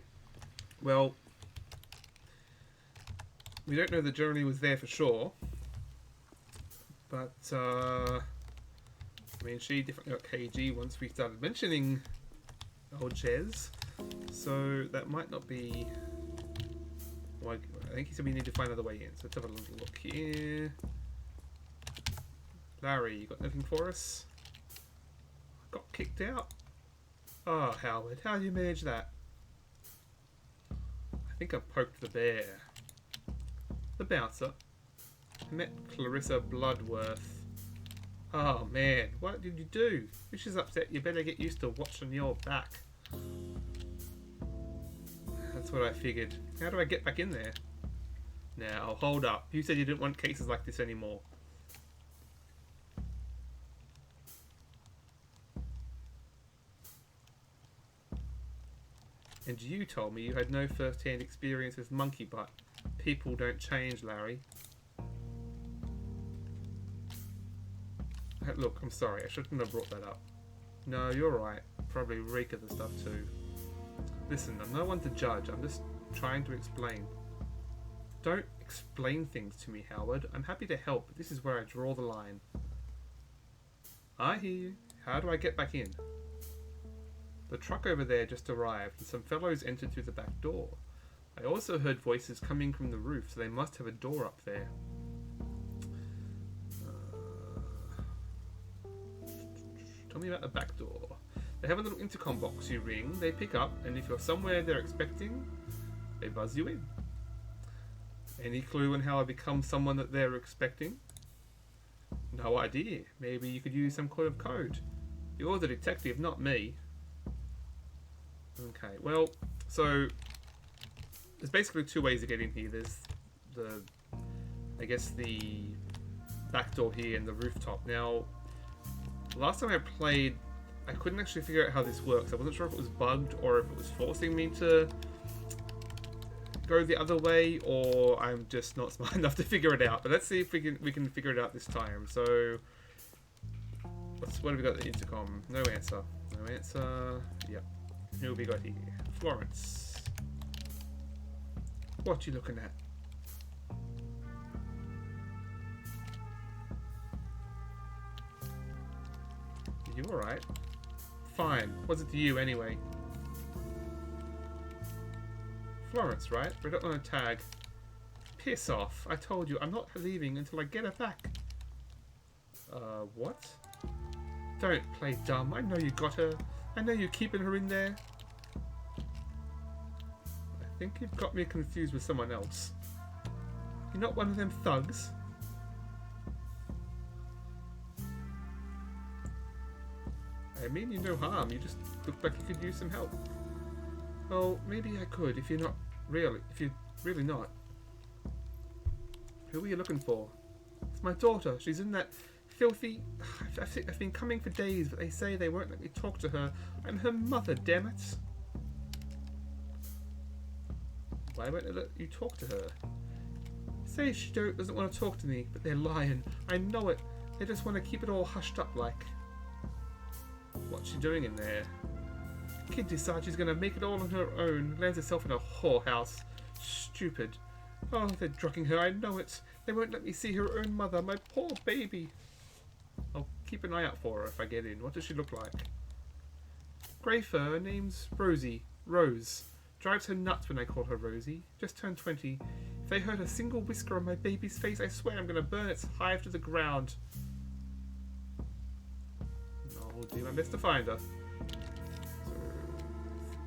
Well, we don't know that Germany was there for sure. But, I mean, she definitely got KG once we started mentioning old Jez. So that might not be... Well, I think he said we need to find another way in. So let's have a little look here. Larry, you got nothing for us? Got kicked out? Oh, Howard, how do you manage that? I think I poked the bear. The bouncer. Met Clarissa Bloodworth. Oh man, what did you do? If she's upset, you better get used to watching your back. That's what I figured. How do I get back in there? Now, hold up. You said you didn't want cases like this anymore. And you told me you had no first-hand experience with monkey butt. People don't change, Larry. Look, I'm sorry. I shouldn't have brought that up. No, you're right. Probably reek of the stuff too. Listen, I'm no one to judge. I'm just trying to explain. Don't explain things to me, Howard. I'm happy to help, but this is where I draw the line. I hear you. How do I get back in? The truck over there just arrived, and some fellows entered through the back door. I also heard voices coming from the roof, so they must have a door up there. Tell me about the back door. They have a little intercom box you ring, they pick up, and if you're somewhere they're expecting, they buzz you in. Any clue on how I become someone that they're expecting? No idea. Maybe you could use some kind of code. You're the detective, not me. Okay, well, so there's basically two ways to get in here. There's the, I guess, the back door here and the rooftop. Now, last time I played, I couldn't actually figure out how this works. I wasn't sure if it was bugged or if it was forcing me to go the other way, or I'm just not smart enough to figure it out. But let's see if we can figure it out this time. So, what have we got? The intercom. No answer. No answer. Yep. Who have we got here? Florence. What you looking at? You alright? Fine. What's it to you anyway? Florence, right? Read it on a tag. Piss off. I told you, I'm not leaving until I get her back. What? Don't play dumb. I know you got her. I know you're keeping her in there. I think you've got me confused with someone else. You're not one of them thugs. I mean you no harm, you just look like you could use some help. Well, maybe I could if you're really not. Who are you looking for? It's my daughter. She's in that filthy... I've been coming for days, but they say they won't let me talk to her. I'm her mother, damn it. Why won't they let you talk to her? Say she doesn't want to talk to me, but they're lying. I know it. They just want to keep it all hushed up like. What's she doing in there? Kid decides she's going to make it all on her own. Lands herself in a whorehouse. Stupid. Oh, they're drugging her. I know it. They won't let me see her own mother. My poor baby. I'll keep an eye out for her if I get in. What does she look like? Grey fur. Her name's Rosie. Rose. Drives her nuts when I call her Rosie. Just turned 20. If they hurt a single whisker on my baby's face, I swear I'm going to burn its hive to the ground. I'll do my best to find her. So,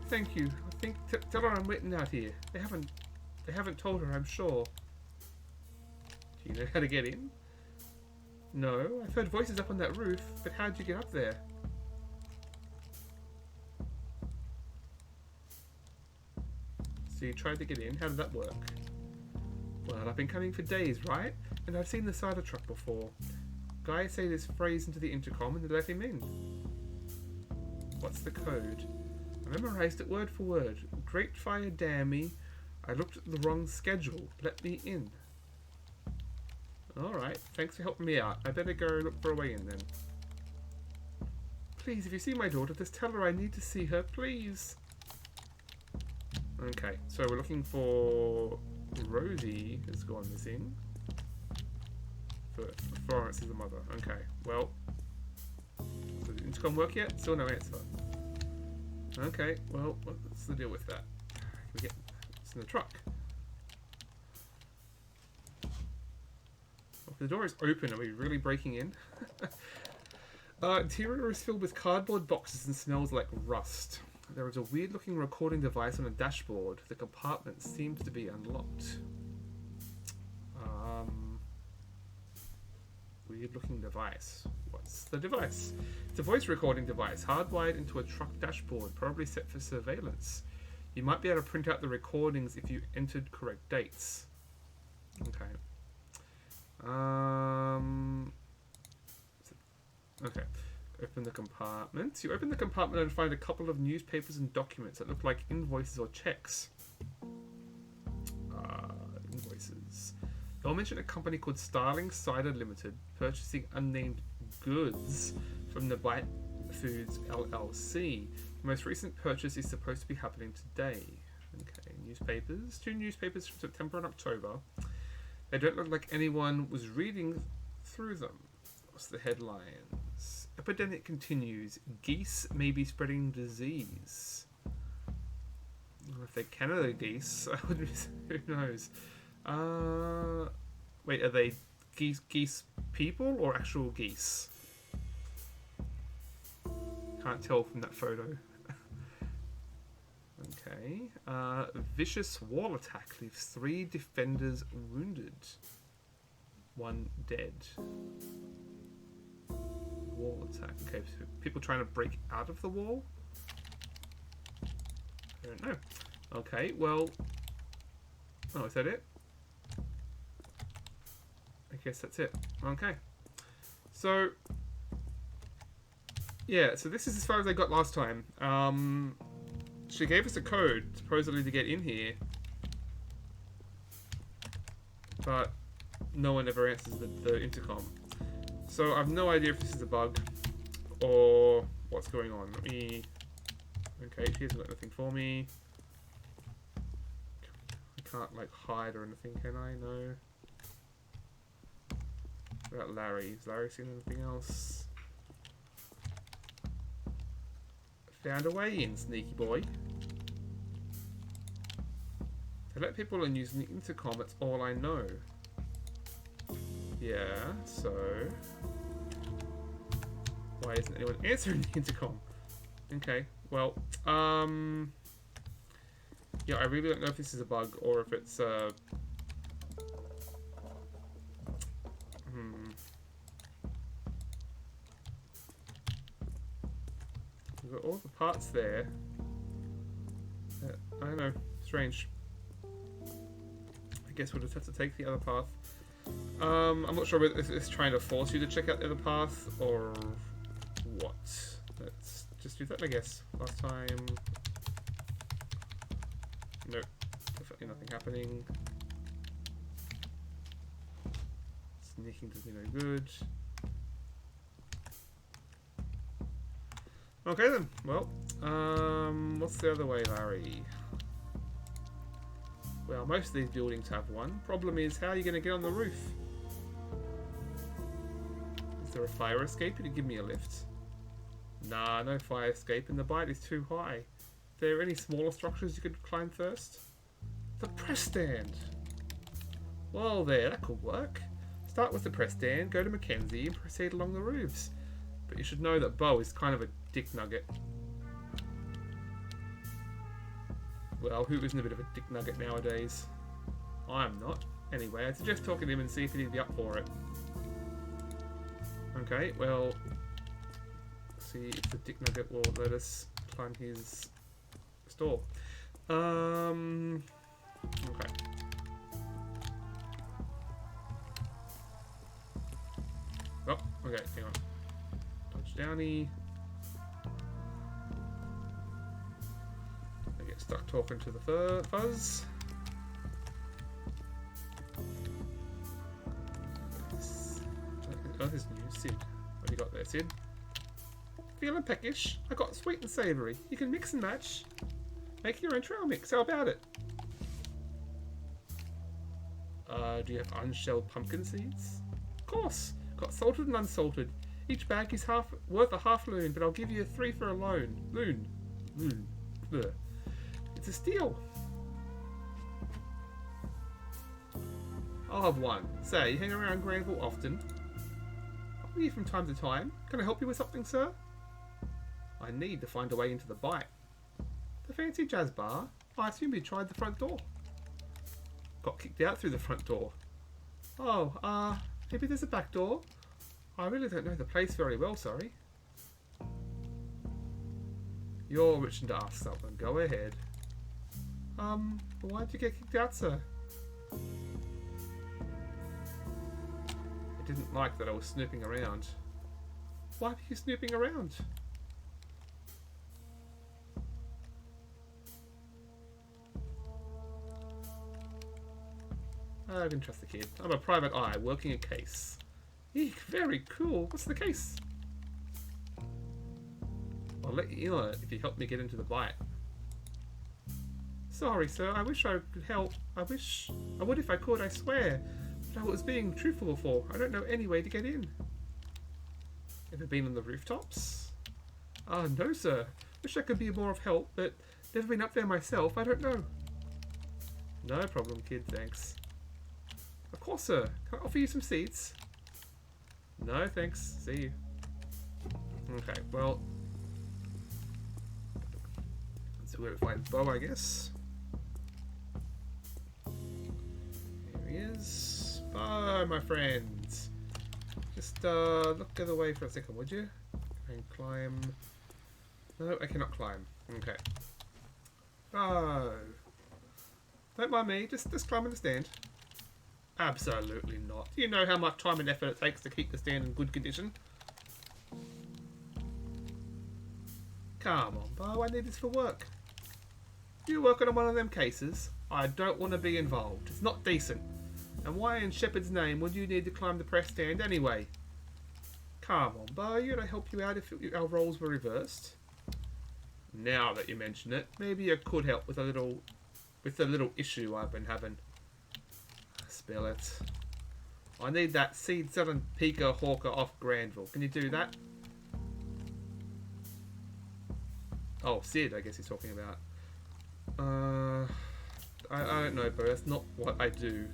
thank you. I think tell her I'm waiting out here. They haven't told her, I'm sure. Do you know how to get in? No, I've heard voices up on that roof, but how'd you get up there? So you tried to get in, how did that work? Well, I've been coming for days, right? And I've seen the cider truck before. Guys say this phrase into the intercom and they let him in. What's the code? I memorized it word for word. Great fire damn me. I looked at the wrong schedule. Let me in. Alright, thanks for helping me out. I better go look for a way in then. Please, if you see my daughter, just tell her I need to see her, please. Okay, so we're looking for... Rosie has gone missing. Florence is the mother. Okay, well... Does the intercom work yet? Still no answer. Okay, well, what's the deal with that? We get... It's in the truck. Well, if the door is open, are we really breaking in? Interior is filled with cardboard boxes and smells like rust. There is a weird-looking recording device on a dashboard. The compartment seems to be unlocked. Weird-looking device. What's the device? It's a voice recording device, hardwired into a truck dashboard, probably set for surveillance. You might be able to print out the recordings if you entered correct dates. Okay. Okay. Open the compartment. You open the compartment and find a couple of newspapers and documents that look like invoices or checks. Invoices. They'll mention a company called Starling Cider Limited purchasing unnamed goods from the Bite Foods LLC. The most recent purchase is supposed to be happening today. Okay, newspapers. 2 newspapers from September and October. They don't look like anyone was reading through them. What's the headlines? Epidemic continues. Geese may be spreading disease. If they're Canada geese, who knows? Wait, are they geese people or actual geese? Can't tell from that photo. Okay. Vicious wall attack leaves 3 defenders wounded. 1 dead. Wall attack. Okay, so people trying to break out of the wall? I don't know. Okay, well... Oh, is that it? I guess that's it. Okay. So... Yeah, so this is as far as I got last time. She gave us a code, supposedly to get in here. But no one ever answers the intercom. So I have no idea if this is a bug or what's going on. Let me... Okay, she hasn't got anything for me. I can't like hide or anything, can I? No. What about Larry? Has Larry seen anything else? Found a way in, sneaky boy. To let people in using the intercom, that's all I know. Yeah, so... Why isn't anyone answering the intercom? Okay, well, yeah, I really don't know if this is a bug or if it's, We've got all the parts there. I don't know, strange. I guess we'll just have to take the other path. I'm not sure whether it's trying to force you to check out the other path or what. Let's just do that, I guess. Last time... Nope. Definitely nothing happening. Sneaking does me no good. Okay then, well, what's the other way, Larry? Well, most of these buildings have one. Problem is, how are you going to get on the roof? Is there a fire escape? It'd give me a lift. Nah, no fire escape, and the bite is too high. Are there any smaller structures you could climb first? The press stand! Well there, that could work. Start with the press stand, go to Mackenzie, and proceed along the roofs. But you should know that Bo is kind of a dick nugget. Well, who isn't a bit of a dick nugget nowadays? I'm not. Anyway, I suggest talking to him and see if he'd be up for it. Okay, well... See if the dick nugget will let us climb his store. Okay. Oh, okay, hang on. Dodge Downy. I get stuck talking to the fuzz. Sid, what have you got there, Sid? Feeling peckish? I got sweet and savoury. You can mix and match. Make your own trail mix. How about it? Do you have unshelled pumpkin seeds? Of course. Got salted and unsalted. Each bag is worth a half loon, but I'll give you 3 for a loan. Loon. Ugh. It's a steal. I'll have 1. Say, you hang around Granville often? I'll be here from time to time. Can I help you with something, sir? I need to find a way into the bite. The fancy jazz bar? I assume you tried the front door. Got kicked out through the front door. Oh, maybe there's a back door? I really don't know the place very well, sorry. You're wishing to ask something. Go ahead. Why'd you get kicked out, sir? I didn't like that I was snooping around. Why were you snooping around? I can trust the kid. I'm a private eye working a case. Eek, very cool. What's the case? I'll let you in on it if you help me get into the bite. Sorry, sir. I wish I could help. I would if I could, I swear. But I was being truthful before. I don't know any way to get in. Ever been on the rooftops? No, sir. Wish I could be more of help, but never been up there myself. I don't know. No problem, kid. Thanks. Of course, sir. Can I offer you some seats? No, thanks. See you. Okay, well. Let's see where we find Bo, I guess. Here he is. Bo, my friends. Just look the other way for a second, would you? And climb. No, I cannot climb. Okay. Oh. Don't mind me. Just climb in the stand. Absolutely not. Do you know how much time and effort it takes to keep the stand in good condition? Come on, Bo, I need this for work. You working on one of them cases? I don't want to be involved. It's not decent. And why in Shepherd's name would you need to climb the press stand anyway? Come on, Bo, you'd help you out if our roles were reversed. Now that you mention it, maybe I could help with the little issue I've been having. Spill it. I need that seed-selling Pika Hawker off Granville. Can you do that? Oh, Sid, I guess he's talking about. I don't know, bro. That's not what I do.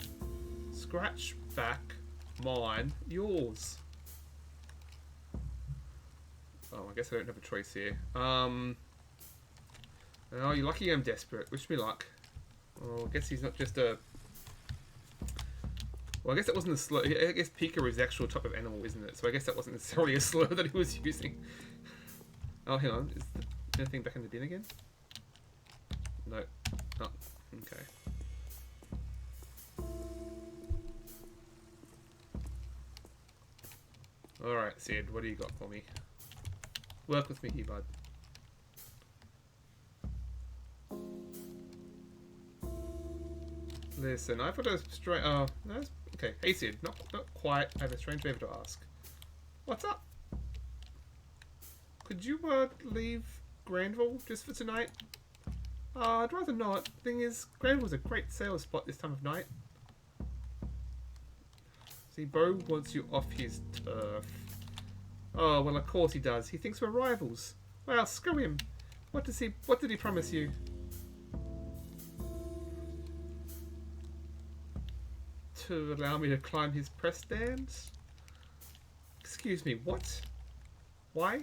Scratch back mine, yours. Oh, I guess I don't have a choice here. Oh, you're lucky I'm desperate. Wish me luck. Oh, I guess he's not just a... Well, I guess that wasn't a slur. I guess Pika is the actual type of animal, isn't it? So I guess that wasn't necessarily a slur that he was using. Oh, hang on. Is anything back in the bin again? No. Oh, okay. Alright, Sid, what do you got for me? Work with me here, bud. Listen, I've got a strange... Oh, no, okay. Hey, Sid, not quite. I have a strange favour to ask. What's up? Could you, leave Granville just for tonight? I'd rather not. Thing is, Granville's a great sales spot this time of night. See, Bo wants you off his turf. Oh, well, of course he does. He thinks we're rivals. Well, screw him. What did he promise you? To allow me to climb his press stand? Excuse me, what? Why?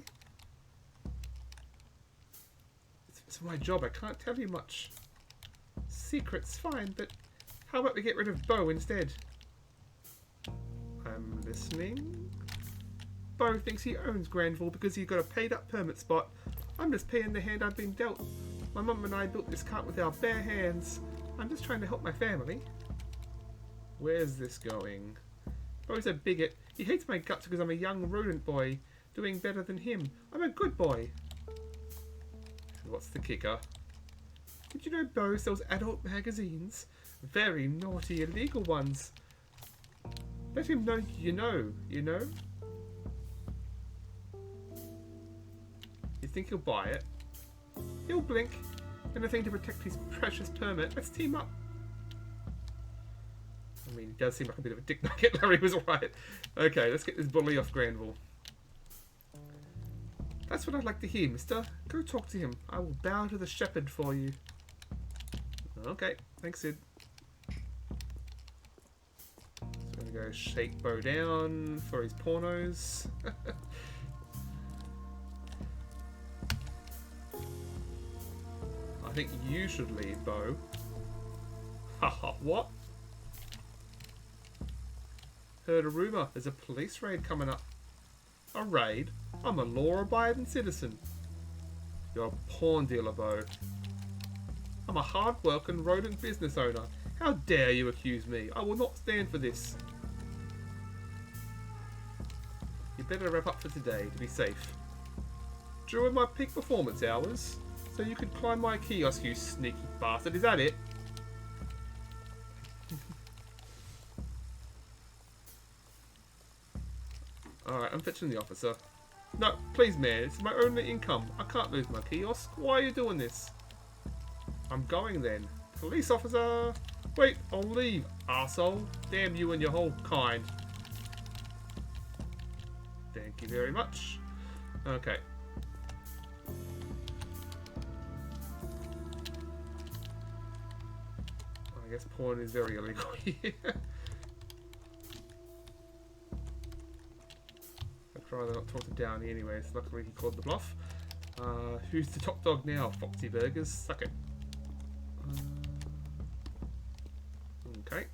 It's my job, I can't tell you much. Secret's fine, but how about we get rid of Bo instead? I'm listening. Bo thinks he owns Granville because he got a paid up permit spot. I'm just paying the hand I've been dealt. My mum and I built this cart with our bare hands. I'm just trying to help my family. Where's this going? Bo's a bigot. He hates my guts because I'm a young rodent boy, doing better than him. I'm a good boy. And what's the kicker? Did you know Bo sells adult magazines? Very naughty, illegal ones. Let him know you know, you know? think he'll buy it? He'll blink. Anything to protect his precious permit. Let's team up. I mean, he does seem like a bit of a dick nugget. Larry was right. Okay, let's get this bully off Granville. That's what I'd like to hear, mister. Go talk to him. I will bow to the shepherd for you. Okay, thanks, Sid. So we're going to go shake Bo down for his pornos. I think you should lead, Bo. Haha, what? Heard a rumour. There's a police raid coming up. A raid? I'm a law-abiding citizen. You're a porn dealer, Bo. I'm a hard-working rodent business owner. How dare you accuse me? I will not stand for this. You better wrap up for today to be safe. During my peak performance hours, so you could climb my kiosk, you sneaky bastard. Is that it? Alright, I'm fetching the officer. No, please, man. It's my only income. I can't lose my kiosk. Why are you doing this? I'm going then. Police officer! Wait, I'll leave, arsehole. Damn you and your whole kind. Thank you very much. Okay. I guess porn is very illegal here. I'd rather not talk to Downey anyways. Luckily he called the bluff. Who's the top dog now? Foxy Burgers? Suck it. Okay.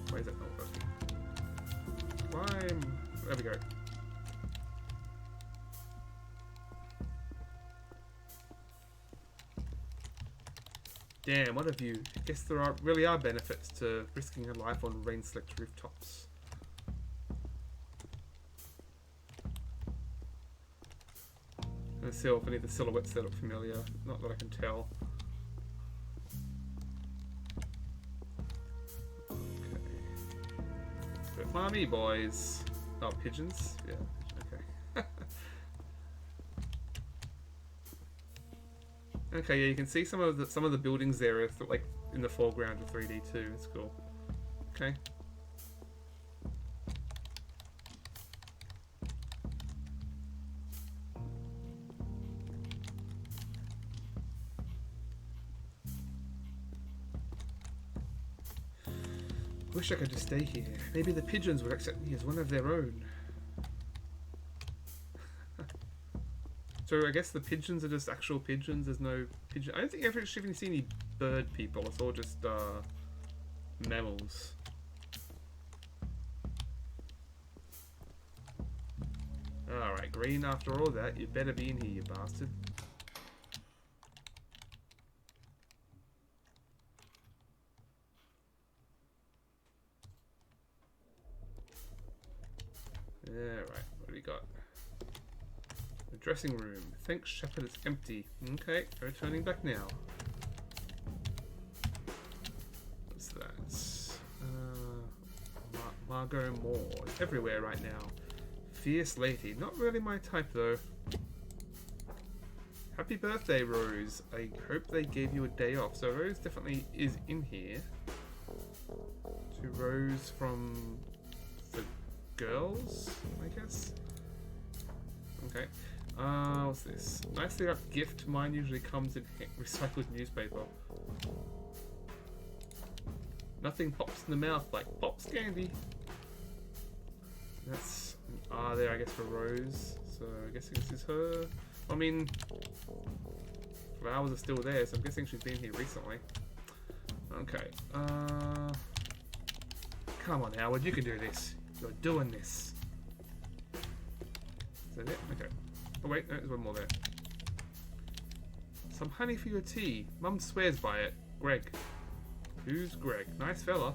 Why is that not working? Climb. There we go. Damn, what a view. I guess there really are benefits to risking a life on rain-slicked rooftops. Let's see if any of the silhouettes that look familiar. Not that I can tell. Okay. But mommy boys. Oh, pigeons? Yeah, okay. Okay, yeah, you can see some of the buildings there are like in the foreground of 3D too. It's cool. Okay. Wish I could just stay here. Maybe the pigeons would accept me as one of their own. So I guess the pigeons are just actual pigeons. There's no pigeon. I don't think I've actually even seen any bird people. It's all just mammals. Alright, green after all that. You better be in here, you bastard. Alright, what do we got? The dressing room. Think Shepherd is empty. Okay, returning back now. What's that? Margot Moore. Everywhere right now. Fierce lady. Not really my type though. Happy birthday, Rose. I hope they gave you a day off. So Rose definitely is in here. To Rose from the girls, I guess. Okay. What's this? Nicely wrapped gift. Mine usually comes in recycled newspaper. Nothing pops in the mouth like Pops candy. That's there I guess for Rose. So I guess this is her. I mean, flowers are still there, so I'm guessing she's been here recently. Okay. Come on, Howard, you can do this. You're doing this. Is that it? Okay. Oh wait, no, there's one more there. Some honey for your tea. Mum swears by it. Greg. Who's Greg? Nice fella.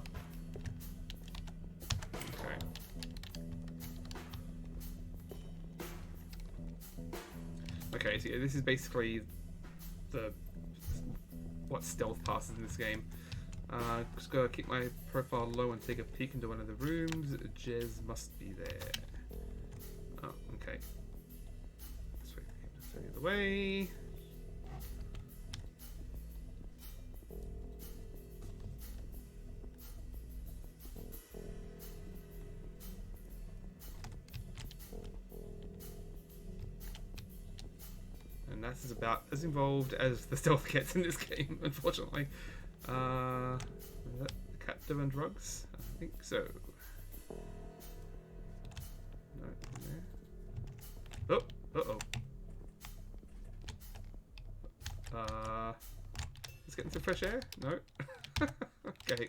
Okay. Okay, so this is basically what stealth passes in this game. Just gotta keep my profile low and take a peek into one of the rooms. Jez must be there. Oh, okay. Sweet. Just the other way. And that's about as involved as the stealth gets in this game, unfortunately. Is that cat doing drugs? I think so. No, there. Oh, let's get into fresh air? No. Okay.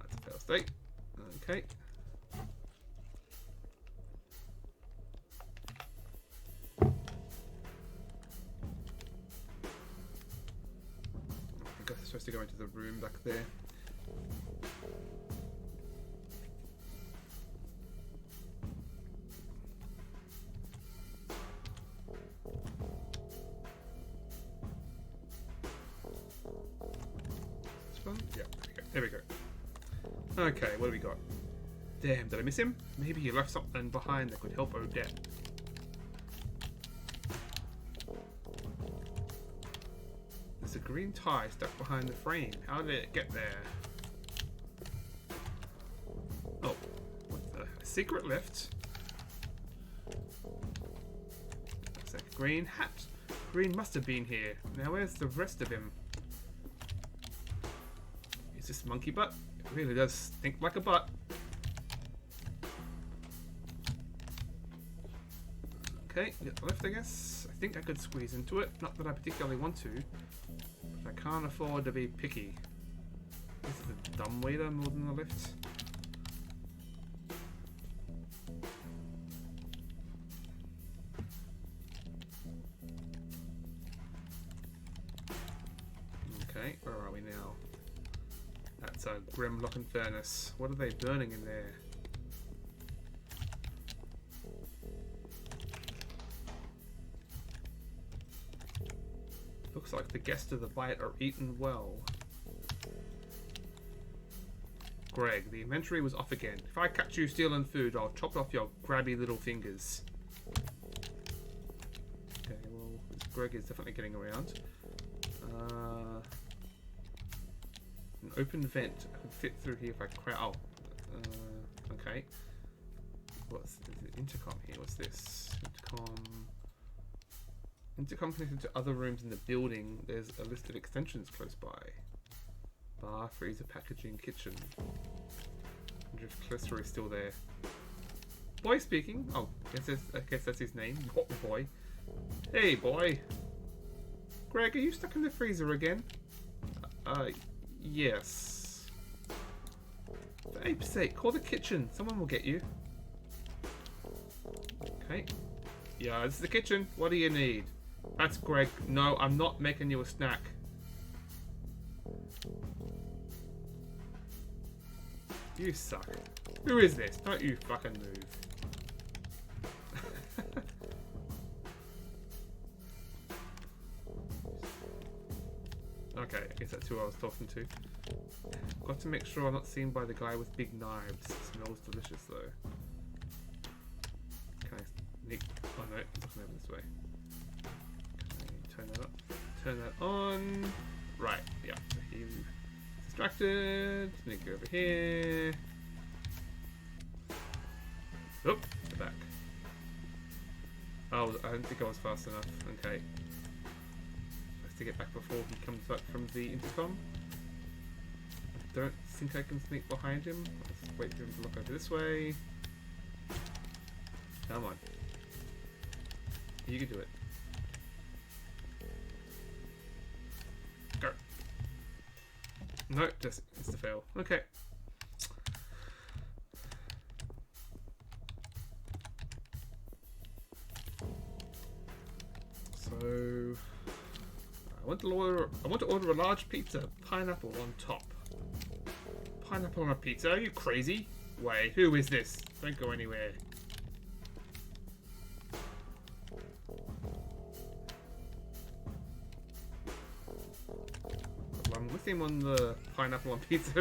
That's a fail state. Okay. I'm supposed to go into the room back there. This one? Yeah, there we go. Okay, what do we got? Damn, did I miss him? Maybe he left something behind that could help Odette. There's a green tie stuck behind the frame. How did it get there? Oh, what the? A secret lift? Looks like a green hat. Green must have been here. Now where's the rest of him? Is this monkey butt? It really does stink like a butt. Okay, get the lift, I guess. I think I could squeeze into it. Not that I particularly want to. But I can't afford to be picky. This is a dumb waiter more than the lift. Okay, where are we now? That's a grim looking furnace. What are they burning in there? Looks like the guests of the bite are eaten well. Greg, the inventory was off again. If I catch you stealing food, I'll chop off your grabby little fingers. Okay, well, Greg is definitely getting around. An open vent. I could fit through here if I crowd. Oh, okay. What's the intercom here? What's this? Intercom connected to other rooms in the building. There's a list of extensions close by. Bar, freezer, packaging, kitchen. I wonder if Clester is still there. Boy speaking. Oh, I guess that's his name. What boy? Hey, boy. Greg, are you stuck in the freezer again? Yes. For ape's sake, call the kitchen. Someone will get you. Okay. Yeah, this is the kitchen. What do you need? That's Greg. No, I'm not making you a snack. You suck. Who is this? Don't you fucking move. Okay, I guess that's who I was talking to. Got to make sure I'm not seen by the guy with big knives. It smells delicious though. Can I sneak? Oh no, it's looking over this way. Can I turn that up? Turn that on. Right, yeah. So he's distracted. Sneak over here. Oh, the back. Oh, I don't think I was fast enough. Okay. To get back before he comes back from the intercom. I don't think I can sneak behind him. Let's wait for him to look over this way. Come on. You can do it. Go. No, just it's the fail. Okay. So I want to order a large pizza, pineapple on top. Pineapple on a pizza? Are you crazy? Wait, who is this? Don't go anywhere. Along with theme on the pineapple on pizza.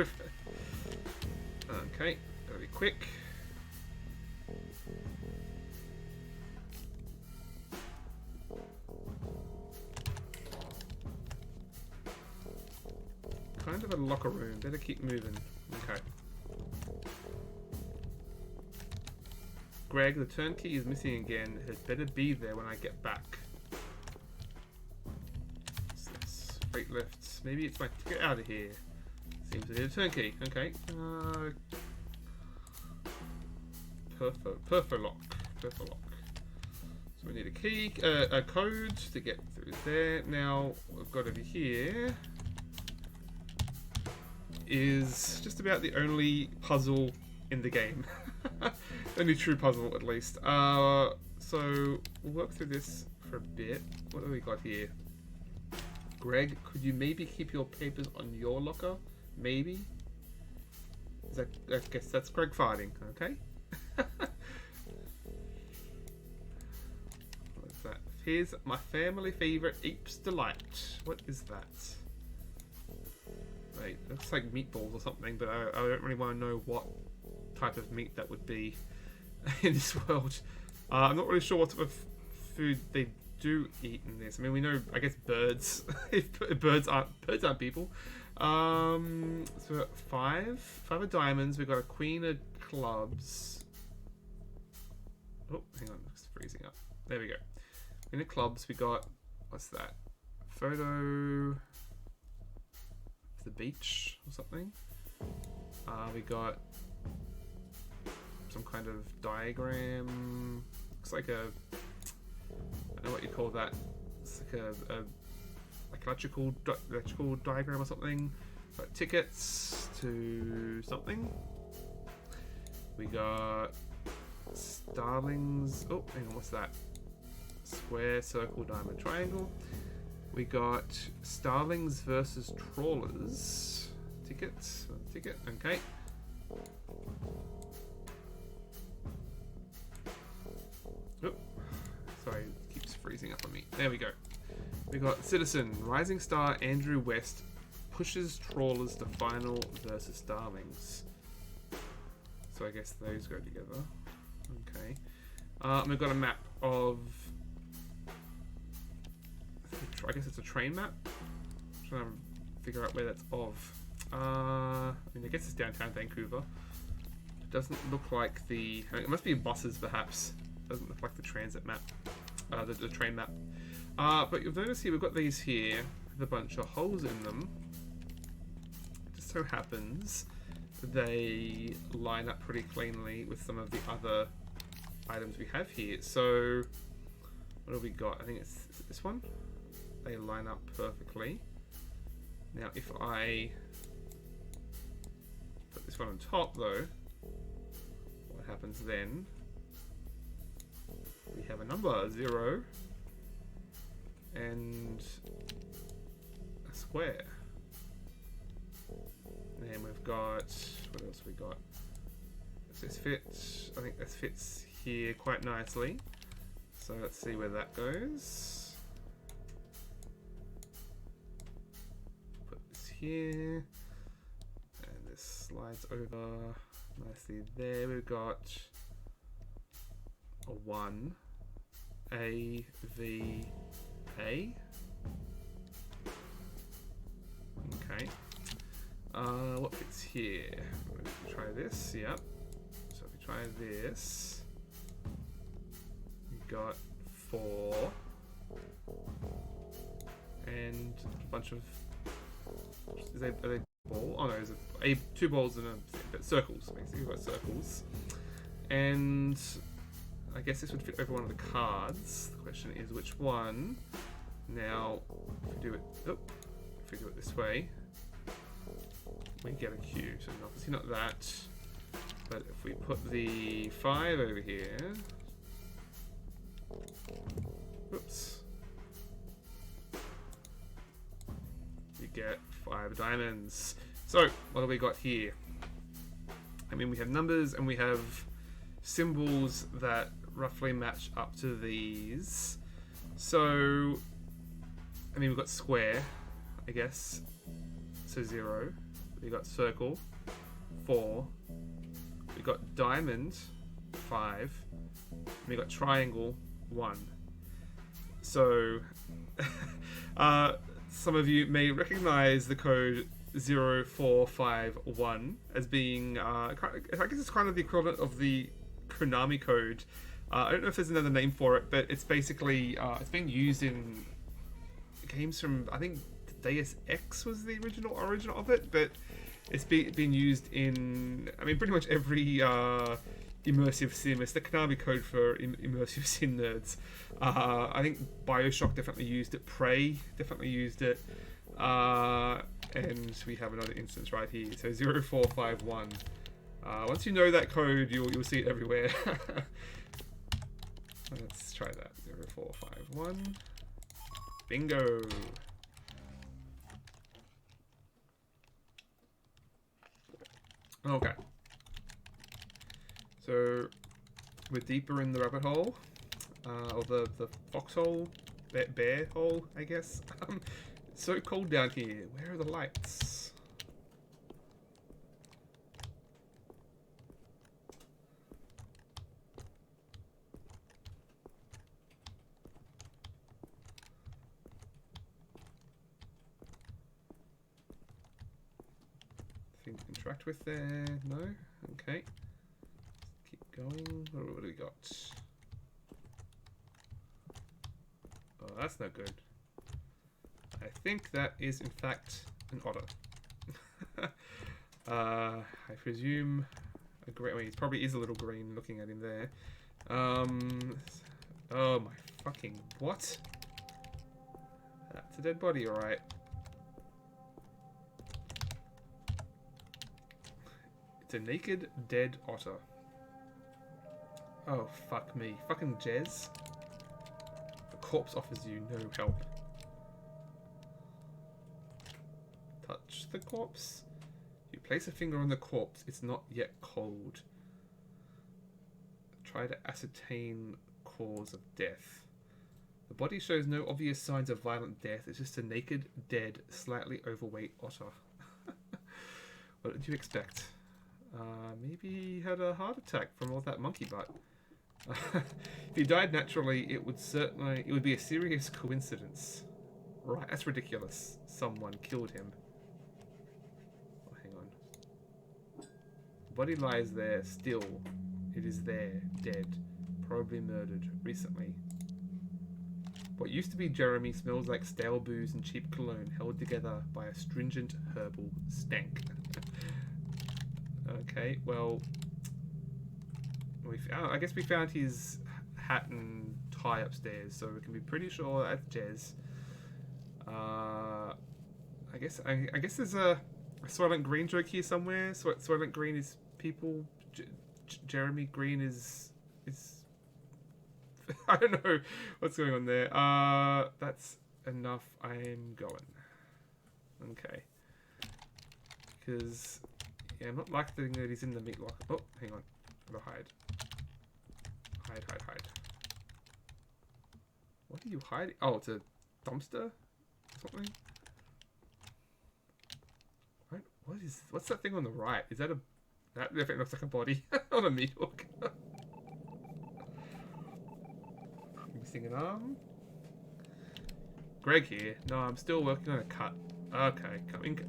Okay, gotta be quick. Kind of a locker room. Better keep moving. Okay. Greg, the turnkey is missing again. It had better be there when I get back. What's this? Freight lifts. Maybe it's my ticket out of here. Seems to be a turnkey. Okay. Prologue. So we need a key, a code to get through there. Now we've got over here is just about the only puzzle in the game. Only true puzzle, at least. So we'll work through this for a bit. What have we got here? Greg, could you maybe keep your papers on your locker? Maybe? I guess that's Greg farting, okay? What's that? Here's my family favourite Ape's Delight. What is that? Wait, it looks like meatballs or something, but I don't really want to know what type of meat that would be in this world. I'm not really sure what type of food they do eat in this. I mean, we know, I guess, birds. If birds aren't people. So we've got five of diamonds. We've got a queen of clubs. Oh, hang on, it's freezing up. There we go. Queen of clubs. We got, what's that? Photo of the beach or something. We got some kind of diagram. Looks like a, I don't know what you call that. It's like a electrical diagram or something. Got tickets to something. We got starlings. Oh, hang on, what's that? Square, circle, diamond, triangle. We got starlings versus trawlers. Tickets. Ticket. Okay. Oh, sorry, it keeps freezing up on me. There we go. We got citizen, rising star Andrew West pushes trawlers to final versus starlings. So I guess those go together. Okay. And we've got a map of, I guess it's a train map. I'm trying to figure out where that's of. I mean, I guess it's downtown Vancouver. It doesn't look like the, it must be buses perhaps. It doesn't look like the transit map, the train map. But you'll notice here, we've got these here with a bunch of holes in them. It just so happens they line up pretty cleanly with some of the other items we have here. So, what have we got? I think it's this one. They line up perfectly. Now, if I put this one on top, though, what happens then? We have a number, 0, and a square. And we've got, what else have we got? Does this fit? I think this fits here quite nicely. So let's see where that goes. Put this here. And this slides over nicely there. We've got a 1. A, V, A. Okay. What fits here? Let's try this, yep. So if we try this, we've got 4 and a bunch of, are they ball? Oh no, there's 2 balls and circles, basically. We've got circles. And I guess this would fit over one of the cards. The question is which one. Now, if we do it this way, we get a Q. So obviously not that. But if we put the 5 over here, whoops, we get 5 diamonds. So what have we got here? I mean, we have numbers and we have symbols that roughly match up to these. So, I mean, we've got square, I guess. so 0. We got circle, 4. We got diamond, 5. And we got triangle, 1. So, some of you may recognize the code 0451 as being, I guess it's kind of the equivalent of the Konami code. I don't know if there's another name for it, but it's basically, it's been used in games from, I think Deus Ex was the original origin of it, but it's been used in, I mean, pretty much every immersive sim. It's the Konami code for immersive sim nerds. I think Bioshock definitely used it. Prey definitely used it. And we have another instance right here. So 0451. Once you know that code, you'll see it everywhere. Let's try that. 0451. Bingo. Okay. So we're deeper in the rabbit hole, or the foxhole, bear hole, I guess. It's so cold down here. Where are the lights? Things to interact with there. No? Okay. Keep going. What do we got? Oh, that's no good. I think that is, in fact, an otter. I presume a green. I mean, he probably is a little green looking at him there. Oh my fucking what? That's a dead body, alright. It's a naked, dead otter. Oh, fuck me. Fucking Jez. The corpse offers you no help. Touch the corpse. You place a finger on the corpse. It's not yet cold. Try to ascertain cause of death. The body shows no obvious signs of violent death. It's just a naked, dead, slightly overweight otter. What did you expect? Maybe he had a heart attack from all that monkey butt. If he died naturally, it would be a serious coincidence. Right, that's ridiculous. Someone killed him. Oh, hang on. The body lies there still. It is there, dead, probably murdered recently. What used to be Jeremy smells like stale booze and cheap cologne held together by a stringent herbal stank. Okay, well, I guess we found his hat and tie upstairs, so we can be pretty sure that's Jez. I guess there's a Soylent Green joke here somewhere. Soylent Green is people. Jeremy Green is. I don't know what's going on there. That's enough. I'm going. Okay. Because yeah, I'm not liking that he's in the meat locker. Oh, hang on. Gotta hide. Hide. What are you hiding? Oh, it's a dumpster or something. What's that thing on the right? Is that that definitely looks like a body on a meat hook. Missing an arm. Greg here. No, I'm still working on a cut. Okay, coming.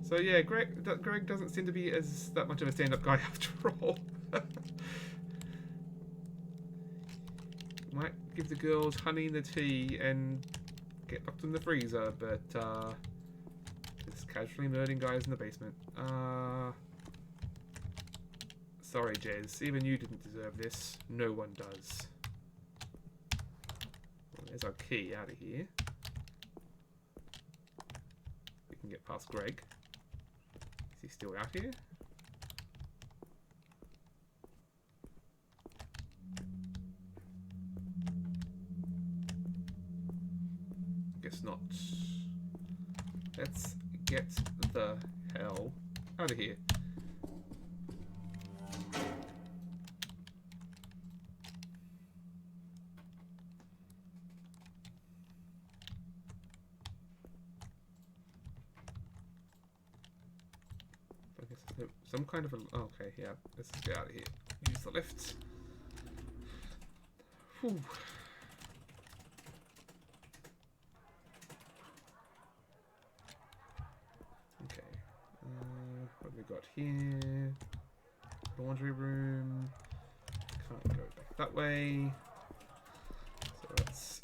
So yeah, Greg doesn't seem to be that much of a stand-up guy after all. Might give the girls honey in the tea and get locked in the freezer, but just casually murdering guys in the basement. Sorry, Jez. Even you didn't deserve this. No one does. Well, there's our key out of here. We can get past Greg. Is he still out here? Guess not. Let's get the hell out of here. Some kind of a... Okay, yeah. Let's get out of here. Use the lift. Whew. Okay. What have we got here? Laundry room. Can't go back that way. So let's...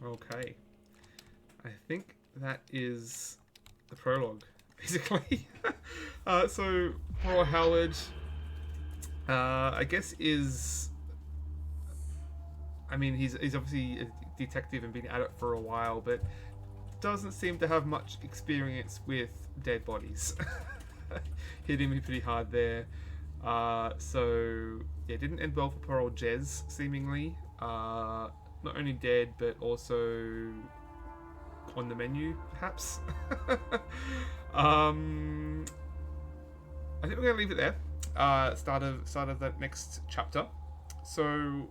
Okay. I think that is the prologue, basically. So, poor Howard, I guess is... I mean, he's obviously a detective and been at it for a while, but doesn't seem to have much experience with dead bodies. Hitting me pretty hard there. So, yeah, didn't end well for poor old Jez, seemingly. Not only dead, but also on the menu, perhaps. I think we're going to leave it there. Start of that next chapter. So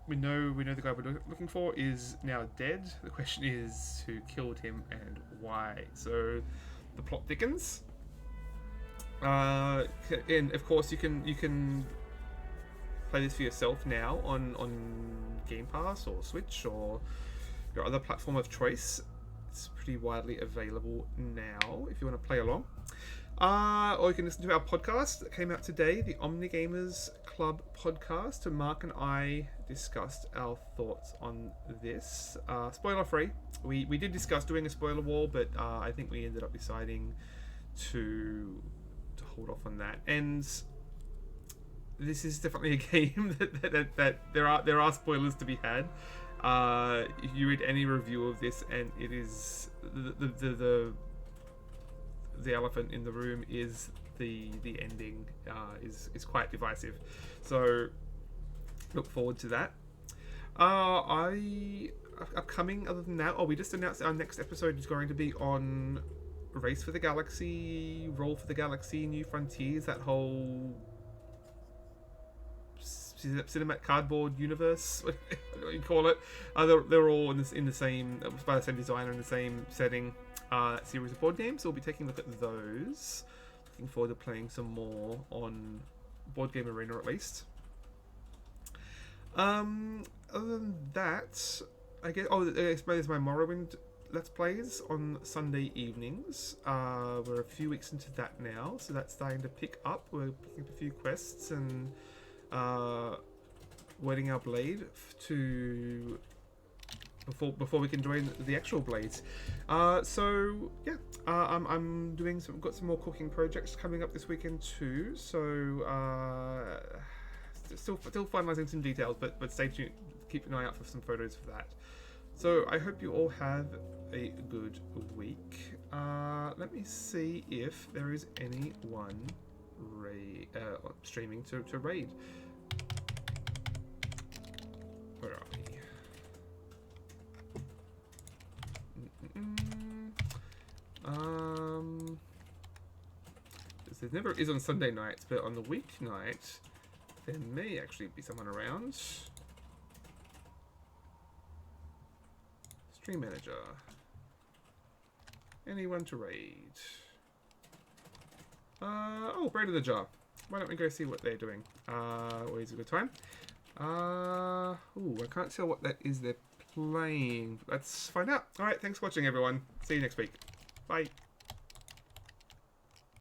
we know the guy we're looking for is now dead. The question is who killed him and why. So the plot thickens. And of course you can play this for yourself now on Game Pass or Switch or your other platform of choice. It's pretty widely available now if you want to play along. Or you can listen to our podcast that came out today, the Omnigamers Club podcast. And Mark and I discussed our thoughts on this. Spoiler free. We did discuss doing a spoiler wall, but I think we ended up deciding to hold off on that. And this is definitely a game that there are spoilers to be had. If you read any review of this, and it is the elephant in the room is the ending is quite divisive. So look forward to that. Upcoming other than that, we just announced our next episode is going to be on Race for the Galaxy, Roll for the Galaxy, New Frontiers, that whole cinematic cardboard universe, what you call it. They're all in the same, by the same designer in the same setting. Series of board games. So we'll be taking a look at those. Looking forward to playing some more on Board Game Arena at least. Other than that, I guess. There's my Morrowind Let's Plays on Sunday evenings. We're a few weeks into that now, so that's starting to pick up. We're picking up a few quests and wetting our blade to before we can join the actual blades. So yeah, I'm doing got some more cooking projects coming up this weekend too. So still finalizing some details, but stay tuned. Keep an eye out for some photos of that. So I hope you all have a good week. Let me see if there is anyone streaming to raid. Where are we? There never is on Sunday nights, but on the weeknight there may actually be someone around. Stream manager. Anyone to raid? Braid of the Jar. Why don't we go see what they're doing? Always a good time. I can't tell what that is they're playing. Let's find out. Alright, thanks for watching everyone. See you next week. Bye.